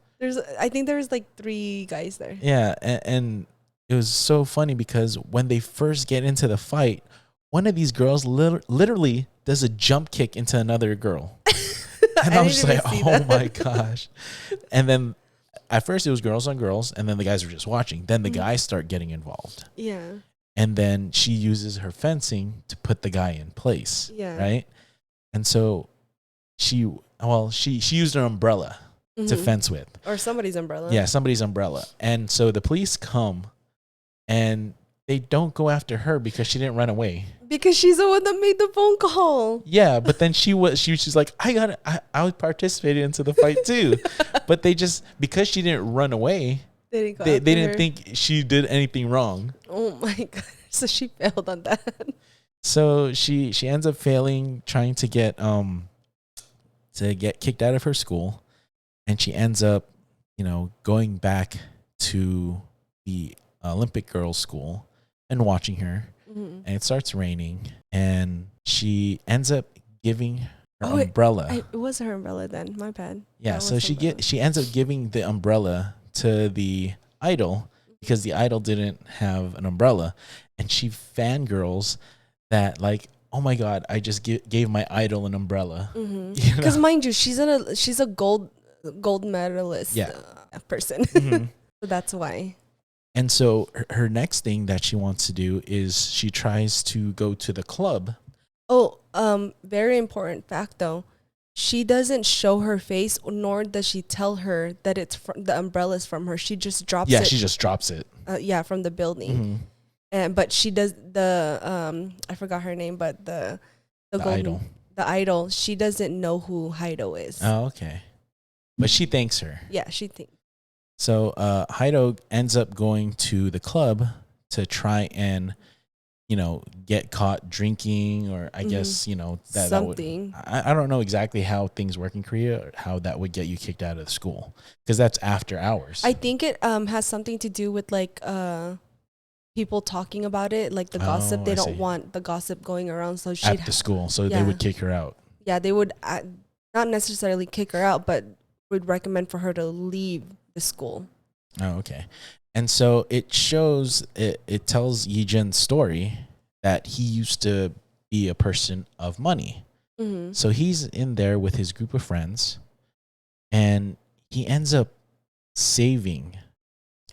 I think there's like 3 guys there. Yeah, and it was so funny because when they first get into the fight, one of these girls literally does a jump kick into another girl. And I was just like, oh my gosh. And then at first it was girls on girls, and then the guys were just watching. Then the guys start getting involved. Yeah. And then she uses her fencing to put the guy in place. Yeah. Right? And so she used her umbrella to fence with. Or somebody's umbrella. Yeah, somebody's umbrella. And so the police come, and they don't go after her because she didn't run away. Because she's the one that made the phone call. Yeah, but then she's like, I participated into the fight too. But they just, because she didn't run away, they didn't think she did anything wrong. Oh my god. So she failed on that. So she ends up failing, trying to get kicked out of her school, and she ends up, going back to the Olympic girls' school and watching her. And it starts raining, and she ends up giving her umbrella. It was her umbrella then. My bad. Yeah, so she ends up giving the umbrella to the idol because the idol didn't have an umbrella, and she fangirls that, like, oh my god, I just gave my idol an umbrella. Because mind you, she's a gold medalist person. So that's why. And so her next thing that she wants to do is she tries to go to the club. Oh, very important fact though. She doesn't show her face, nor does she tell her that the umbrella's from her. She just drops it. Yeah, she just drops it. From the building. But she does I forgot her name, but the idol. The idol, she doesn't know who Heido is. Oh, okay. But she thanks her. Yeah, she thinks. So Heido ends up going to the club to try and, get caught drinking, or I guess, that something. I don't know exactly how things work in Korea, or how that would get you kicked out of the school, because that's after hours. I think it has something to do with like people talking about it, like the gossip. They don't want the gossip going around, so she'd at the school, so they would kick her out. Yeah, they would not necessarily kick her out, but would recommend for her to leave the school. Oh, okay. And so it shows, it tells Yijin's story that he used to be a person of money. So he's in there with his group of friends, and he ends up saving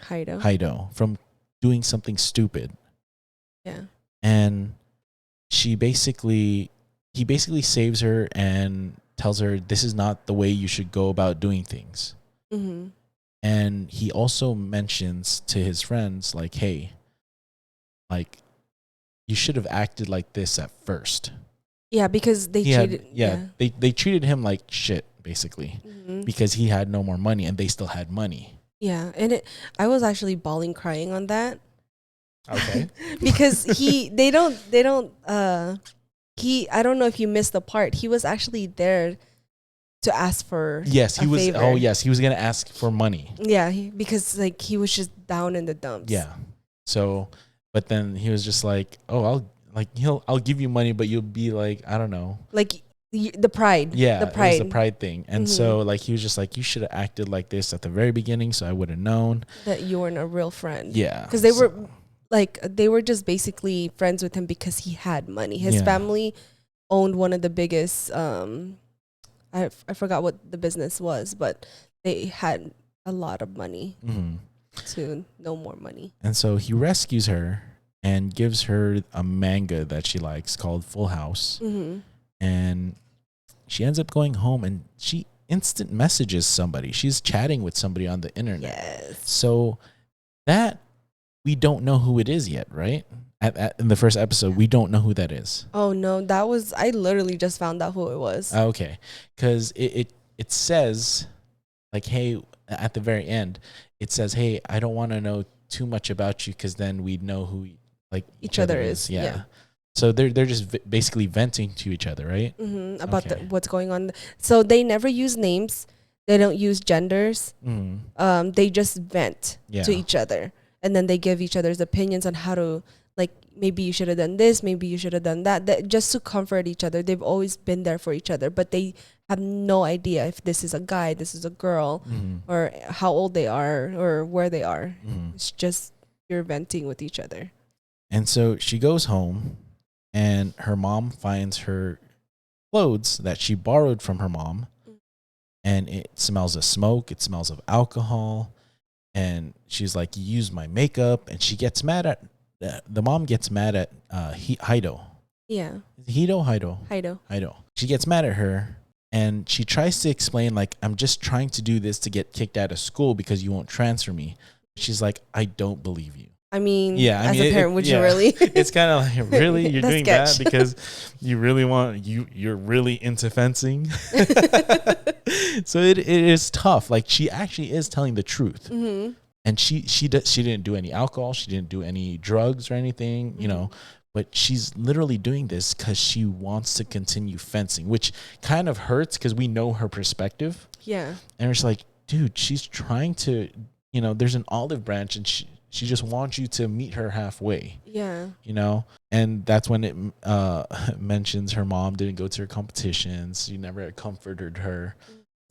Heido from doing something stupid. Yeah. And he basically saves her and tells her this is not the way you should go about doing things. And he also mentions to his friends, like, hey, like, you should have acted like this at first. Yeah, because they they treated him like shit, basically, because he had no more money and they still had money. Yeah, and I was actually bawling, crying on that. Okay. Because I don't know if you missed the part. He was actually there to ask for favor. Oh yes, he was gonna ask for money. Yeah, because like he was just down in the dumps. Yeah. So, but then he was just like, "Oh, I'll give you money, but you'll be like, I don't know, like the pride." Yeah, it was the pride thing. And so, like, he was just like, "You should have acted like this at the very beginning, so I would have known that you weren't a real friend." Yeah, because they were just basically friends with him because he had money. His family owned one of the biggest. I forgot what the business was, but they had a lot of money. to no more money. And so he rescues her and gives her a manga that she likes called Full House. Mm-hmm. And she ends up going home and she instant messages somebody. She's chatting with somebody on the internet. Yes. So that we don't know who it is yet, right? In the first episode, we don't know who that is. Oh no, I literally just found out who it was. Okay. Because it says, like, hey, at the very end, it says, hey, I don't want to know too much about you because then we'd know who each other is. Yeah. So they're just basically venting to each other, right? Mm-hmm. About what's going on. So they never use names. They don't use genders. Mm. They just vent to each other. And then they give each other's opinions on how to, like, maybe you should have done this, maybe you should have done that, just to comfort each other. They've always been there for each other, but they have no idea if this is a guy, this is a girl, or how old they are, or where they are. It's just you're venting with each other. And so she goes home, and her mom finds her clothes that she borrowed from her mom, and it smells of smoke, it smells of alcohol, and she's like, you used my makeup, and she gets mad at, the mom gets mad at Heido. Yeah. Heido. She gets mad at her, and she tries to explain, like, I'm just trying to do this to get kicked out of school because you won't transfer me. She's like, I don't believe you. I mean, as a parent, would you really? It's kind of like, really? You're doing sketch. that because you really you're really into fencing? So it is tough. Like, she actually is telling the truth. Mm-hmm. And she didn't do any alcohol. She didn't do any drugs or anything, you know. But she's literally doing this because she wants to continue fencing, which kind of hurts because we know her perspective. Yeah. And it's like, dude, she's trying to, you know, there's an olive branch and she just wants you to meet her halfway. Yeah. You know? And that's when it mentions her mom didn't go to her competitions. She never comforted her.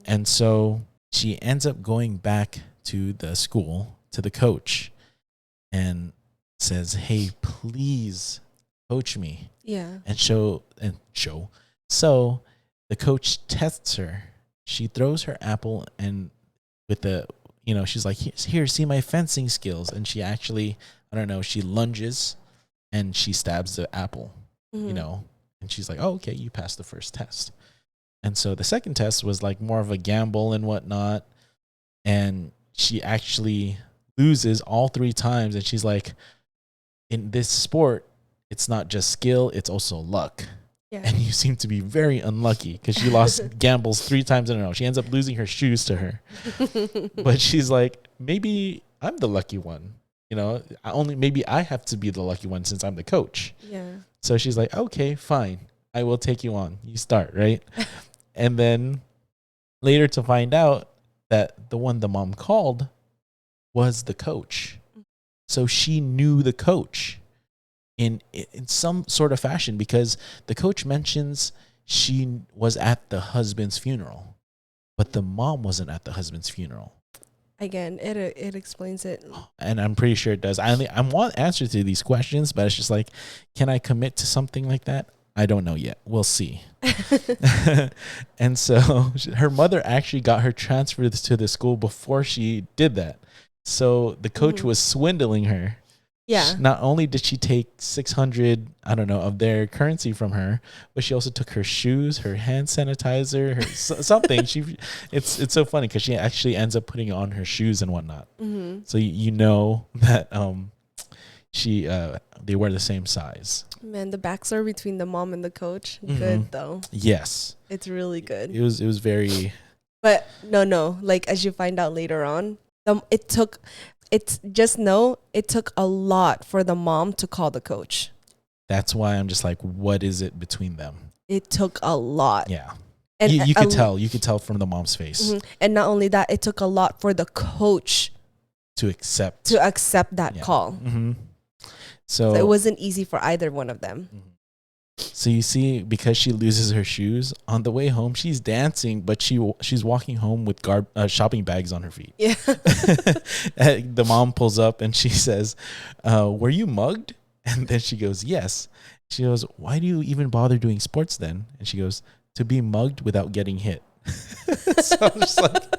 And so she ends up going back to the school, to the coach, and says, hey, please coach me. Yeah. And show. So the coach tests her. She throws her apple, and with the, you know, she's like, here, see my fencing skills. And she actually, I don't know, she lunges and she stabs the apple, you know, and she's like, oh, okay, you passed the first test. And so the second test was like more of a gamble and whatnot. And she actually loses all 3 times. And she's like, in this sport, it's not just skill, it's also luck. Yeah. And you seem to be very unlucky because she lost gambles 3 times in a row. She ends up losing her shoes to her. But she's like, maybe I'm the lucky one. You know, maybe I have to be the lucky one since I'm the coach. Yeah. So she's like, okay, fine. I will take you on. You start, right? And then later to find out that the one the mom called was the coach. So she knew the coach in some sort of fashion because the coach mentions she was at the husband's funeral, but the mom wasn't at the husband's funeral. Again, it explains it. And I'm pretty sure it does. I want answers to these questions, but it's just like, can I commit to something like that? I don't know yet. We'll see. And so her mother actually got her transferred to the school before she did that. So the coach was swindling her. Yeah. Not only did she take 600, I don't know, of their currency from her, but she also took her shoes, her hand sanitizer, something. It's so funny because she actually ends up putting on her shoes and whatnot. So you know that they wear the same size. Man, the backstory between the mom and the coach, good though. Yes, it's really good. It was very. But no, like as you find out later on, it took a lot for the mom to call the coach. That's why I'm just like, what is it between them? It took a lot. Yeah. And you could tell. You could tell from the mom's face. And not only that, it took a lot for the coach to accept that call. So it wasn't easy for either one of them. So you see, because she loses her shoes on the way home, she's dancing, but she's walking home with shopping bags on her feet. Yeah. The mom pulls up and she says, "Were you mugged?" And then she goes, "Yes." She goes, "Why do you even bother doing sports then?" And she goes, "To be mugged without getting hit." So I'm just like,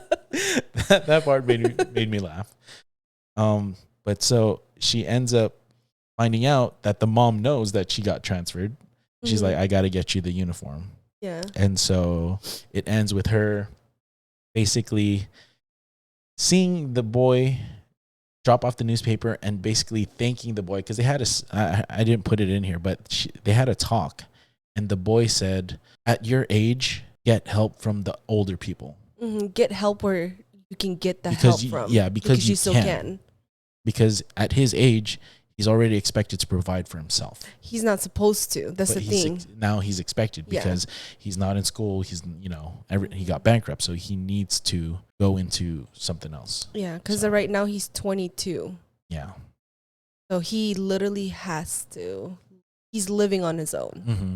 that part made me laugh. But so she ends up finding out that the mom knows that she got transferred. She's like, I got to get you the uniform. Yeah. And so it ends with her basically seeing the boy drop off the newspaper and basically thanking the boy because they had I didn't put it in here, but they had a talk. And the boy said, at your age, get help from the older people. Get help where you can get the help from. Yeah, because you still can. Because at his age, he's already expected to provide for himself. He's not supposed to. That's the thing. Now he's expected because he's not in school. He's, he got bankrupt. So he needs to go into something else. Yeah, because right now he's 22. Yeah. So he literally has to. He's living on his own. Mm-hmm.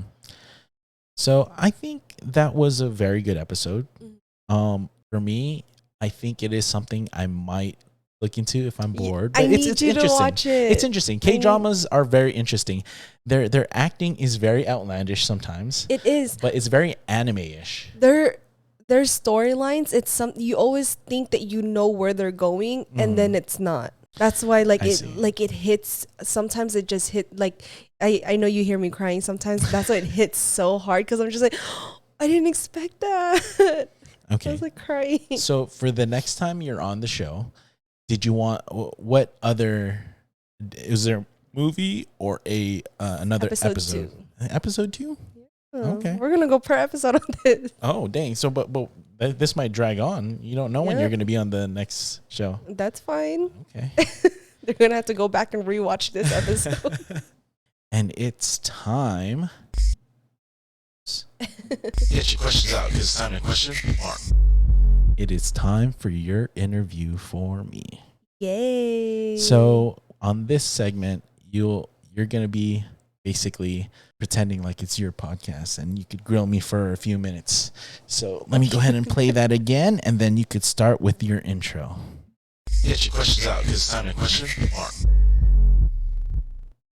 So I think that was a very good episode. For me, I think it is something I might look into if I'm bored. But it's you to watch it. It's interesting. K-dramas are very interesting. Their acting is very outlandish sometimes. It is. But it's very anime-ish. Their storylines, it's something you always think that you know where they're going and then it's not. That's why it hits. Sometimes it just hit like I know you hear me crying sometimes. That's why it hits so hard because I'm just like, I didn't expect that. Okay. I was like crying. So for the next time you're on the show, did you want what other? Is there a movie or another episode? Episode 2? Yeah. Okay. We're gonna go per episode on this. Oh dang! So but this might drag on. You don't know when you're gonna be on the next show. That's fine. Okay. They're gonna have to go back and rewatch this episode. And it's time. Get your questions out. It's time to question Mark. It is time for your interview for me. Yay! So on this segment, you're gonna be basically pretending like it's your podcast and you could grill me for a few minutes. So let me go ahead and play that again, and then you could start with your intro. Get your questions out. It's time to question Mark.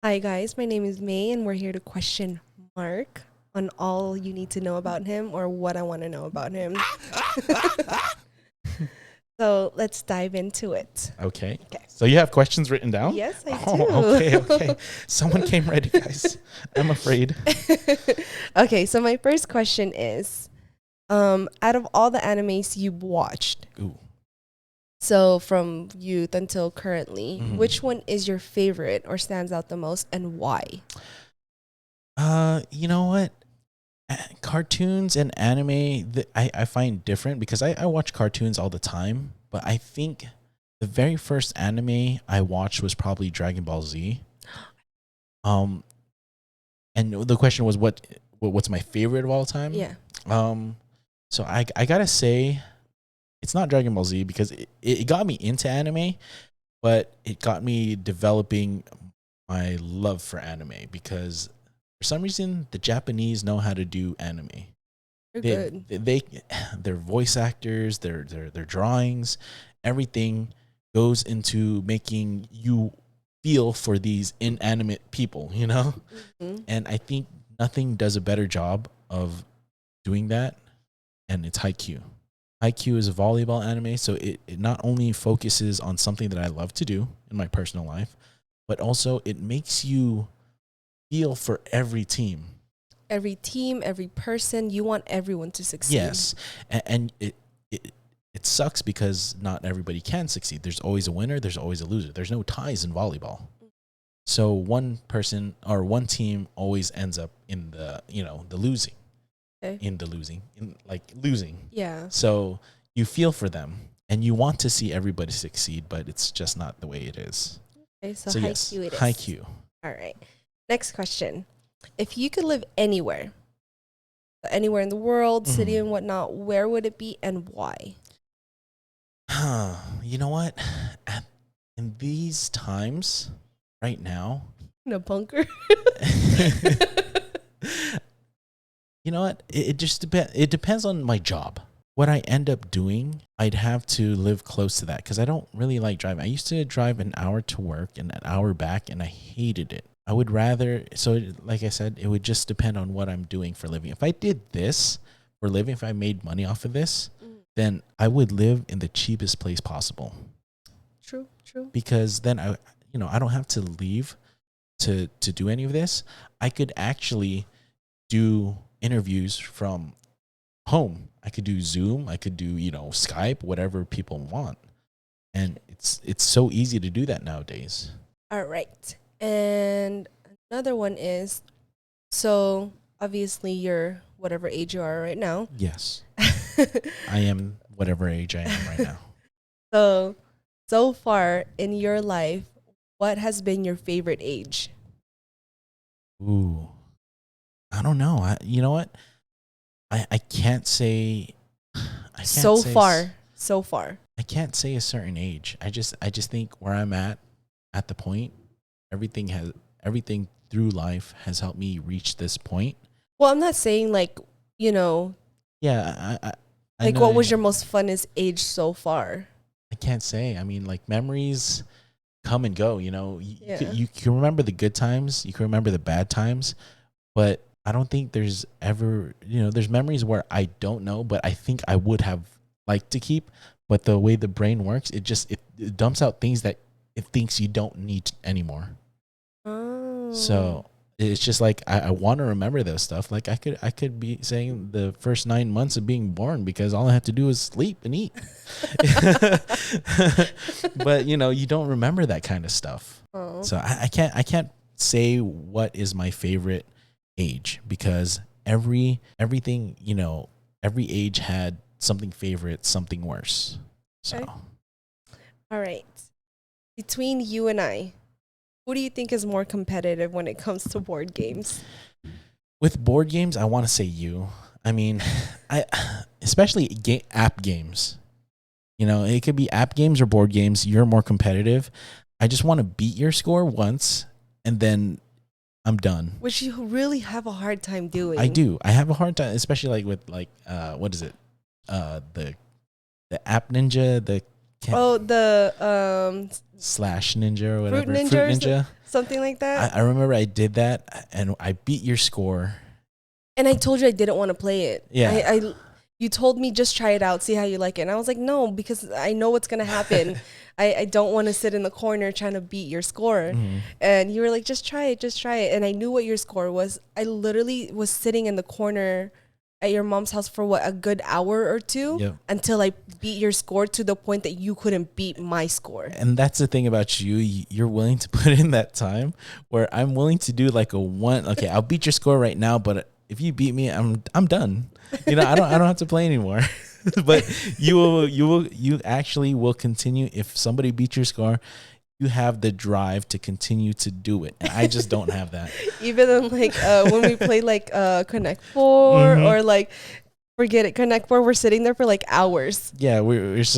Hi guys, my name is May and we're here to question Mark on all you need to know about him or what I want to know about him. So let's dive into it. Okay. So you have questions written down? Yes, I do. Oh, okay. Someone came ready, guys. I'm afraid. Okay, so my first question is, out of all the animes you've watched, so from youth until currently, which one is your favorite or stands out the most and why? You know what? Cartoons and anime, I find different because I watch cartoons all the time, but I think the very first anime I watched was probably Dragon Ball Z. And the question was what's my favorite of all time? Yeah. So I gotta say, it's not Dragon Ball Z because it got me into anime, but it got me developing my love for anime because for some reason the Japanese know how to do anime. They're good. Their voice actors, their drawings, everything goes into making you feel for these inanimate people, And I think nothing does a better job of doing that, and it's Haikyuu. Haikyuu is a volleyball anime, so it not only focuses on something that I love to do in my personal life, but also it makes you feel for every team. Every team, every person, you want everyone to succeed. Yes, and it sucks because not everybody can succeed. There's always a winner, there's always a loser. There's no ties in volleyball. So one person or one team always ends up in the losing. Okay. Losing. Yeah. So you feel for them and you want to see everybody succeed, but it's just not the way it is. Okay, so Haikyuu yes, it is. Haikyuu. All right. Next question. If you could live anywhere in the world, city and whatnot, where would it be and why? You know what? In these times, right now, in a bunker. You know what? It just depends. It depends on my job. What I end up doing, I'd have to live close to that because I don't really like driving. I used to drive an hour to work and an hour back, and I hated it. I would rather, like I said, it would just depend on what I'm doing for a living. If I did this for a living, if I made money off of this, then I would live in the cheapest place possible. True. because then I don't have to leave to do any of this. I could actually do interviews from home. I could do Zoom. I could do Skype, whatever people want, and it's so easy to do that nowadays. All right. And another one is, so obviously you're whatever age you are right now. Yes, I am whatever age I am right now. So far in your life, what has been your favorite age? Ooh, I don't know. You know what? I can't say. So far. I can't say a certain age. I just think where I'm at the point, everything through life has helped me reach this point. Well, I'm not saying like, Yeah, I like know what was your most funnest age so far? I can't say. I mean, like memories come and go. Yeah. You can remember the good times, you can remember the bad times, but I don't think there's ever, there's memories where I don't know, but I think I would have liked to keep. But the way the brain works, it dumps out things that it thinks you don't need anymore. Oh. So it's just like I want to remember those stuff. Like I could be saying the first 9 months of being born because all I have to do is sleep and eat. But you don't remember that kind of stuff. Oh. So I can't say what is my favorite age because every age had something favorite, something worse. So Okay. All right. Between you and I, who do you think is more competitive when it comes to board games? with board games, I want to say you. I mean, especially app games. It could be app games or board games. You're more competitive. I just want to beat your score once, and then I'm done. Which you really have a hard time doing. I do. I have a hard time, especially with what is it? The app ninja, the slash ninja or whatever. Fruit Ninja. Something like that. I remember I did that, and I beat your score. And I told you I didn't want to play it. Yeah. You told me just try it out, see how you like it. And I was like, no, because I know what's going to happen. I don't want to sit in the corner trying to beat your score. Mm-hmm. And you were like, just try it. And I knew what your score was. I literally was sitting in the corner at your mom's house for a good hour or two. Yep. Until I beat your score to the point that you couldn't beat my score. And that's the thing about you. You're willing to put in that time where I'm willing to do like a one. Okay, I'll beat your score right now, but if you beat me, I'm done. I don't have to play anymore. But you actually will continue. If somebody beats your score, you have the drive to continue to do it. And I just don't have that. Even in when we play Connect 4 Mm-hmm. or forget it, Connect 4, we're sitting there for hours. Yeah, we're just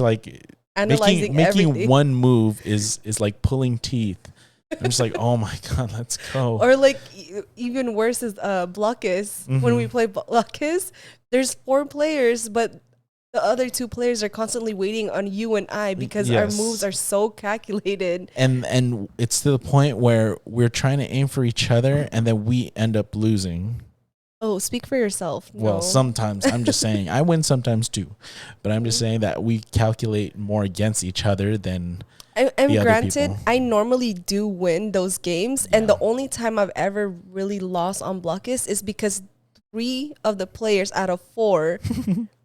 analyzing making everything. one move is like pulling teeth. I'm just like, oh my God, let's go. Or even worse is Blockus. Mm-hmm. When we play Blockus, there's 4 players, but the other 2 players are constantly waiting on you and I because our moves are so calculated. And it's to the point where we're trying to aim for each other and then we end up losing. Oh, speak for yourself. Well, No. sometimes. I'm just saying. I win sometimes too. But I'm just saying that we calculate more against each other than And the other granted, people. I normally do win those games. Yeah. And the only time I've ever really lost on Blockus is because 3 of the players out of 4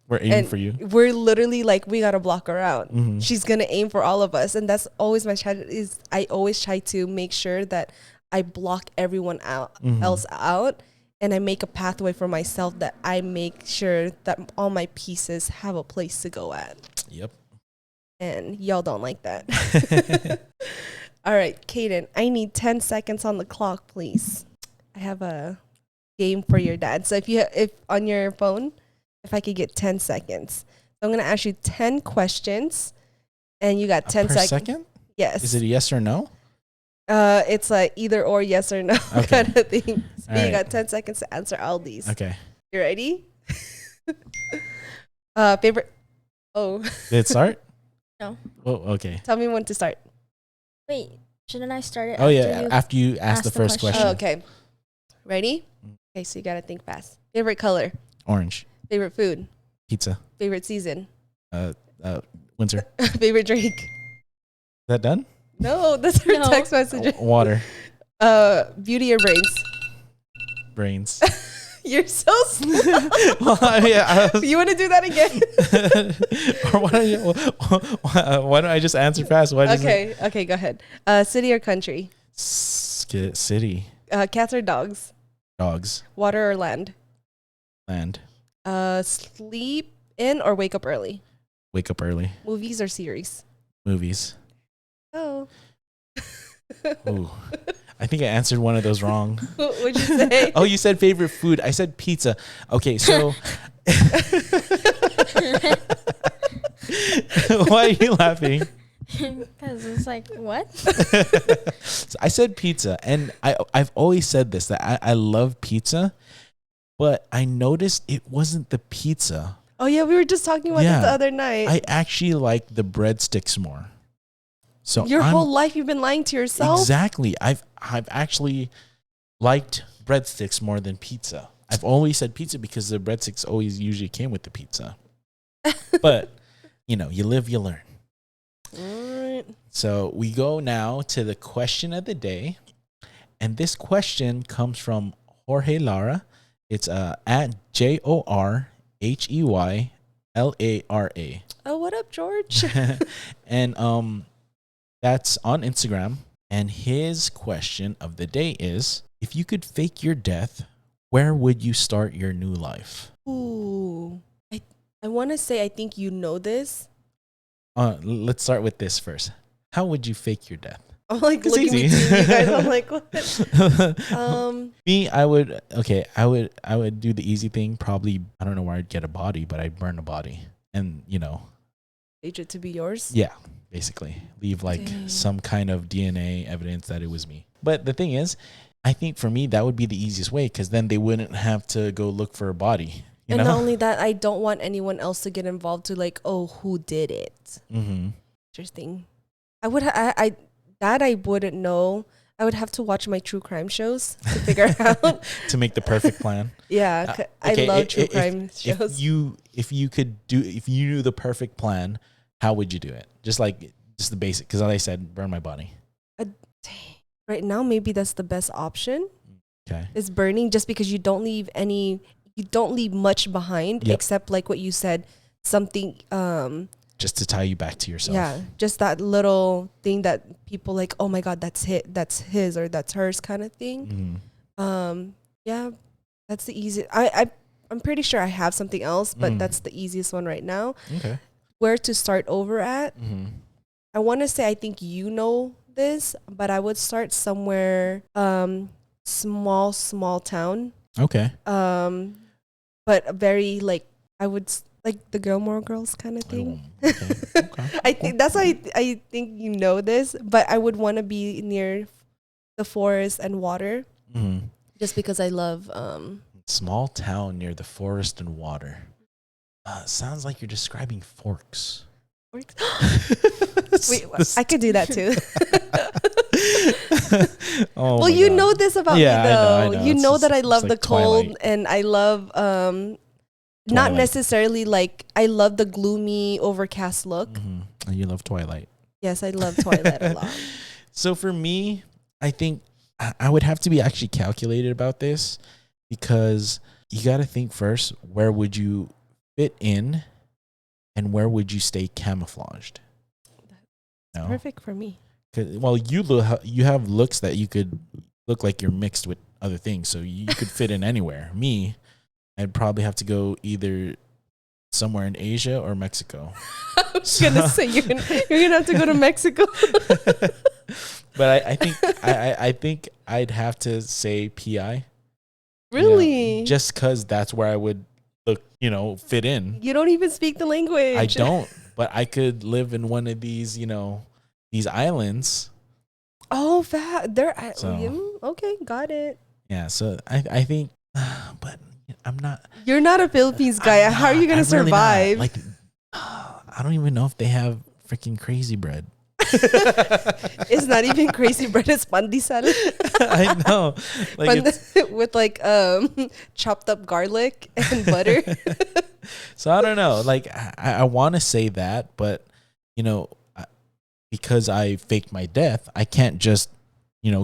we're aiming for you. We're literally we got to block her out. Mm-hmm. She's going to aim for all of us. And that's always my strategy is I always try to make sure that I block everyone else out. And I make a pathway for myself that I make sure that all my pieces have a place to go at. Yep. And y'all don't like that. All right, Kaden, I need 10 seconds on the clock, please. I have a game for your dad. So if on your phone, if I could get 10 seconds. So I'm going to ask you 10 questions and you got 10 per seconds. second? Yes. Is it a yes or no? It's either or yes or no Okay. kind of thing. So All you right. got 10 seconds to answer all these. Okay. You ready? Favorite. Oh, Did it start? No. Oh, okay. tell me when to start. Wait, shouldn't I start it? Oh, yeah. you After you ask ask the the first question. question. Oh, okay. Ready? Okay, so you got to think fast. Favorite color. Orange. Favorite food. Pizza. Favorite season. Winter. Favorite drink. that done? No, that's her No. text message. Water. Beauty or brains? Brains. You're so slow. Well, I mean, You want to do that again? or why don't I just answer fast? Why does Okay, go ahead. City or country? City. Cats or dogs? Dogs. Water or land? Land. Sleep in or wake up early? Wake up early. Movies or series? Movies. Oh. Ooh. I think I answered one of those wrong. What'd you say? Oh, you said favorite food. I said pizza. Okay, so why are you laughing? Because it's like, what? So I said pizza, and I've always said this, that I love pizza, but I noticed it wasn't the pizza. Oh yeah, we were just talking about this the other night. I actually like the breadsticks more. So Your whole life you've been lying to yourself. Exactly. I've actually liked breadsticks more than pizza. I've always said pizza because the breadsticks always usually came with the pizza. But you live, you learn. All right. So we go now to the question of the day, and this question comes from Jorge Lara. It's at JORHEYLARA. Oh, what up, George? And that's on Instagram. And his question of the day is, if you could fake your death, where would you start your new life? Ooh. I want to say I think you know this. Let's start with this first. How would you fake your death? I'm like It's looking easy. between you guys. I'm like, what? Me, I would do the easy thing. Probably, I don't know where I'd get a body, but I'd burn a body. And, Age it to be yours? yeah, basically leave like Dang. some kind of DNA evidence that it was me. But the thing is, I think for me, that would be the easiest way, because then they wouldn't have to go look for a body. You And know? not only that, I don't want anyone else to get involved to like, oh, who did it? Mm-hmm. Interesting. I wouldn't know. I would have to watch my true crime shows to figure out. To make the perfect plan. Yeah, Okay, I love true crime shows. If you knew the perfect plan, how would you do it? Just the basic, because like I said, burn my body. Right now, maybe that's the best option. Okay. Is burning, just because you don't leave much behind, Yep. except like what you said, something Just to tie you back to yourself. yeah, just that little thing that people like, oh my god, that's his or that's hers kind of thing. Mm-hmm. Yeah, that's the easiest. I'm pretty sure I have something else, but Mm. that's the easiest one right now. Okay. Where to start over at? Mm-hmm. I want to say I think you know this, but I would start somewhere small town. Okay. But very like like the Gilmore Girls kind of thing. Okay. Okay. I think that's why I think you know this, but I would want to be near the forest and water, Mm-hmm. just because I love Small town near the forest and water. Sounds like you're describing Forks. Wait, I could do that too. Oh Well, my you God. know this about Yeah, me though. I know. You It's know just- that I it's love like the cold Twilight. and I love not Twilight. necessarily like I love the gloomy overcast look. Mhm. And you love Twilight. Yes, I love Twilight a lot. So for me, I think I would have to be actually calculated about this, because you got to think first, where would you fit in and where would you stay camouflaged? No? Perfect for me. Well, you have looks that you could look like you're mixed with other things, so you could fit in anywhere. Me, I'd probably have to go either somewhere in Asia or Mexico. I was gonna say you're gonna have to go to Mexico. But I think I'd have to say PI. Really? Just because that's where I would look, fit in. You don't even speak the language. I don't, but I could live in one of these, these islands. Oh, there. So- Okay, got it. Yeah, so I think, but I'm not. You're not a Philippines guy. I'm How are you gonna not- I'm really not. survive? Like, I don't even know if they have freaking crazy bread. It's not even crazy bread. It's pandesal. I know, like it's, with like chopped up garlic and butter. so I don't know. Like I want to say that, but because I faked my death, I can't just,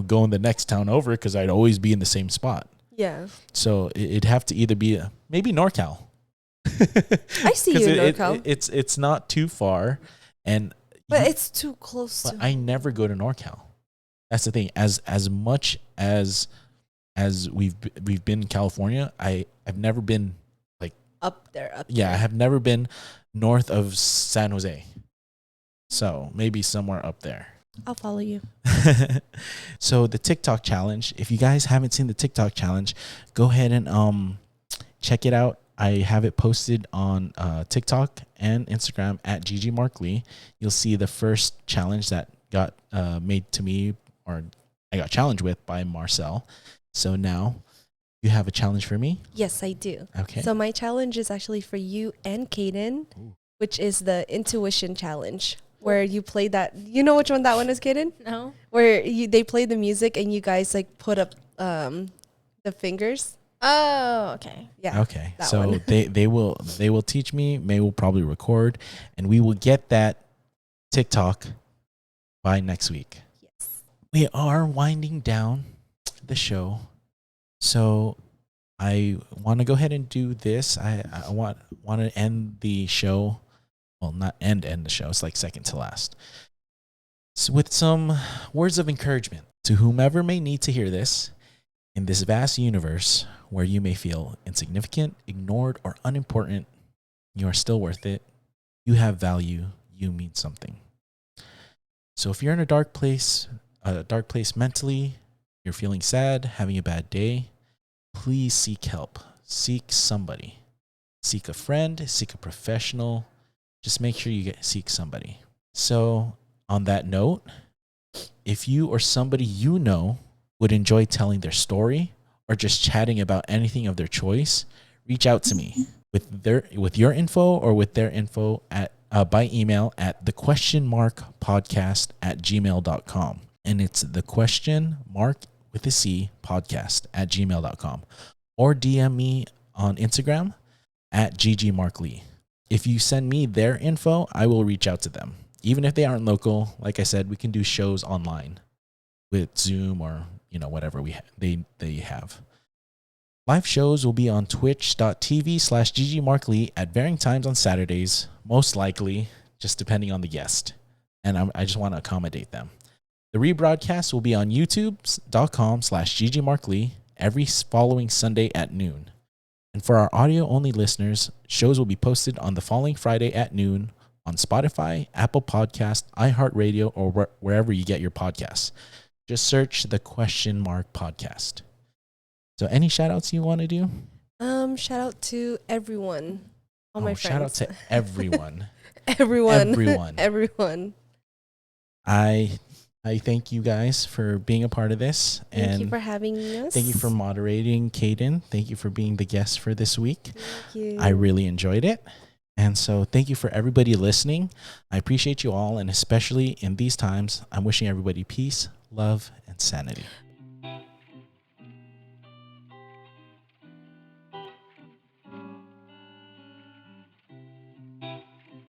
go in the next town over because I'd always be in the same spot. Yeah. So it'd have to either be maybe NorCal. I see you in NorCal. It's not too far, but it's too close. But I never go to NorCal. That's the thing. As much as we've been in California, I've never been like up there. Yeah, I have never been north of San Jose. So maybe somewhere up there. I'll follow you. So the TikTok challenge, if you guys haven't seen the TikTok challenge, go ahead and check it out. I have it posted on TikTok and Instagram at ggMarcLee. You'll see the first challenge that got made to me, or I got challenged with by Marcel. So now you have a challenge for me? Yes, I do. Okay. So my challenge is actually for you and Kaden, which is the intuition challenge, where you play that. You know which one that one is, Kaden? No. Where they play the music and you guys like put up the fingers. Oh, okay. Yeah. Okay. So they will teach me. May will probably record, and we will get that TikTok by next week. Yes. We are winding down the show, so I want to go ahead and do this. I want to end the show. Well, not end the show. It's like second to last. So with some words of encouragement to whomever may need to hear this. In this vast universe where you may feel insignificant, ignored, or unimportant, you are still worth it. You have value. You mean something. So if you're in a dark place mentally, you're feeling sad, having a bad day, please seek help. Seek somebody. Seek a friend, seek a professional. Just make sure you seek somebody. So on that note, if you or somebody you know would enjoy telling their story or just chatting about anything of their choice, reach out to me with your info or with their info by email at thequestionmarkpodcast@gmail.com. And it's thequestionmark with a C podcast@gmail.com, or DM me on Instagram at ggMarcLee. If you send me their info, I will reach out to them. Even if they aren't local, like I said, we can do shows online with Zoom or whatever they have. Live shows will be on twitch.tv/ggMarcLee at varying times on Saturdays, most likely, just depending on the guest. And I just want to accommodate them. The rebroadcast will be on youtube.com/ggMarcLee every following Sunday at noon. And for our audio-only listeners, shows will be posted on the following Friday at noon on Spotify, Apple Podcast, iHeartRadio, or wherever you get your podcasts. Just search the Question Mark Podcast. So any shout outs you want to do? Shout out to everyone. All my friends. Shout out to everyone. Everyone. I thank you guys for being a part of this. Thank you for having us. Thank you for moderating, Kaden. Thank you for being the guest for this week. Thank you. I really enjoyed it. And so thank you for everybody listening. I appreciate you all. And especially in these times, I'm wishing everybody peace, love, and sanity.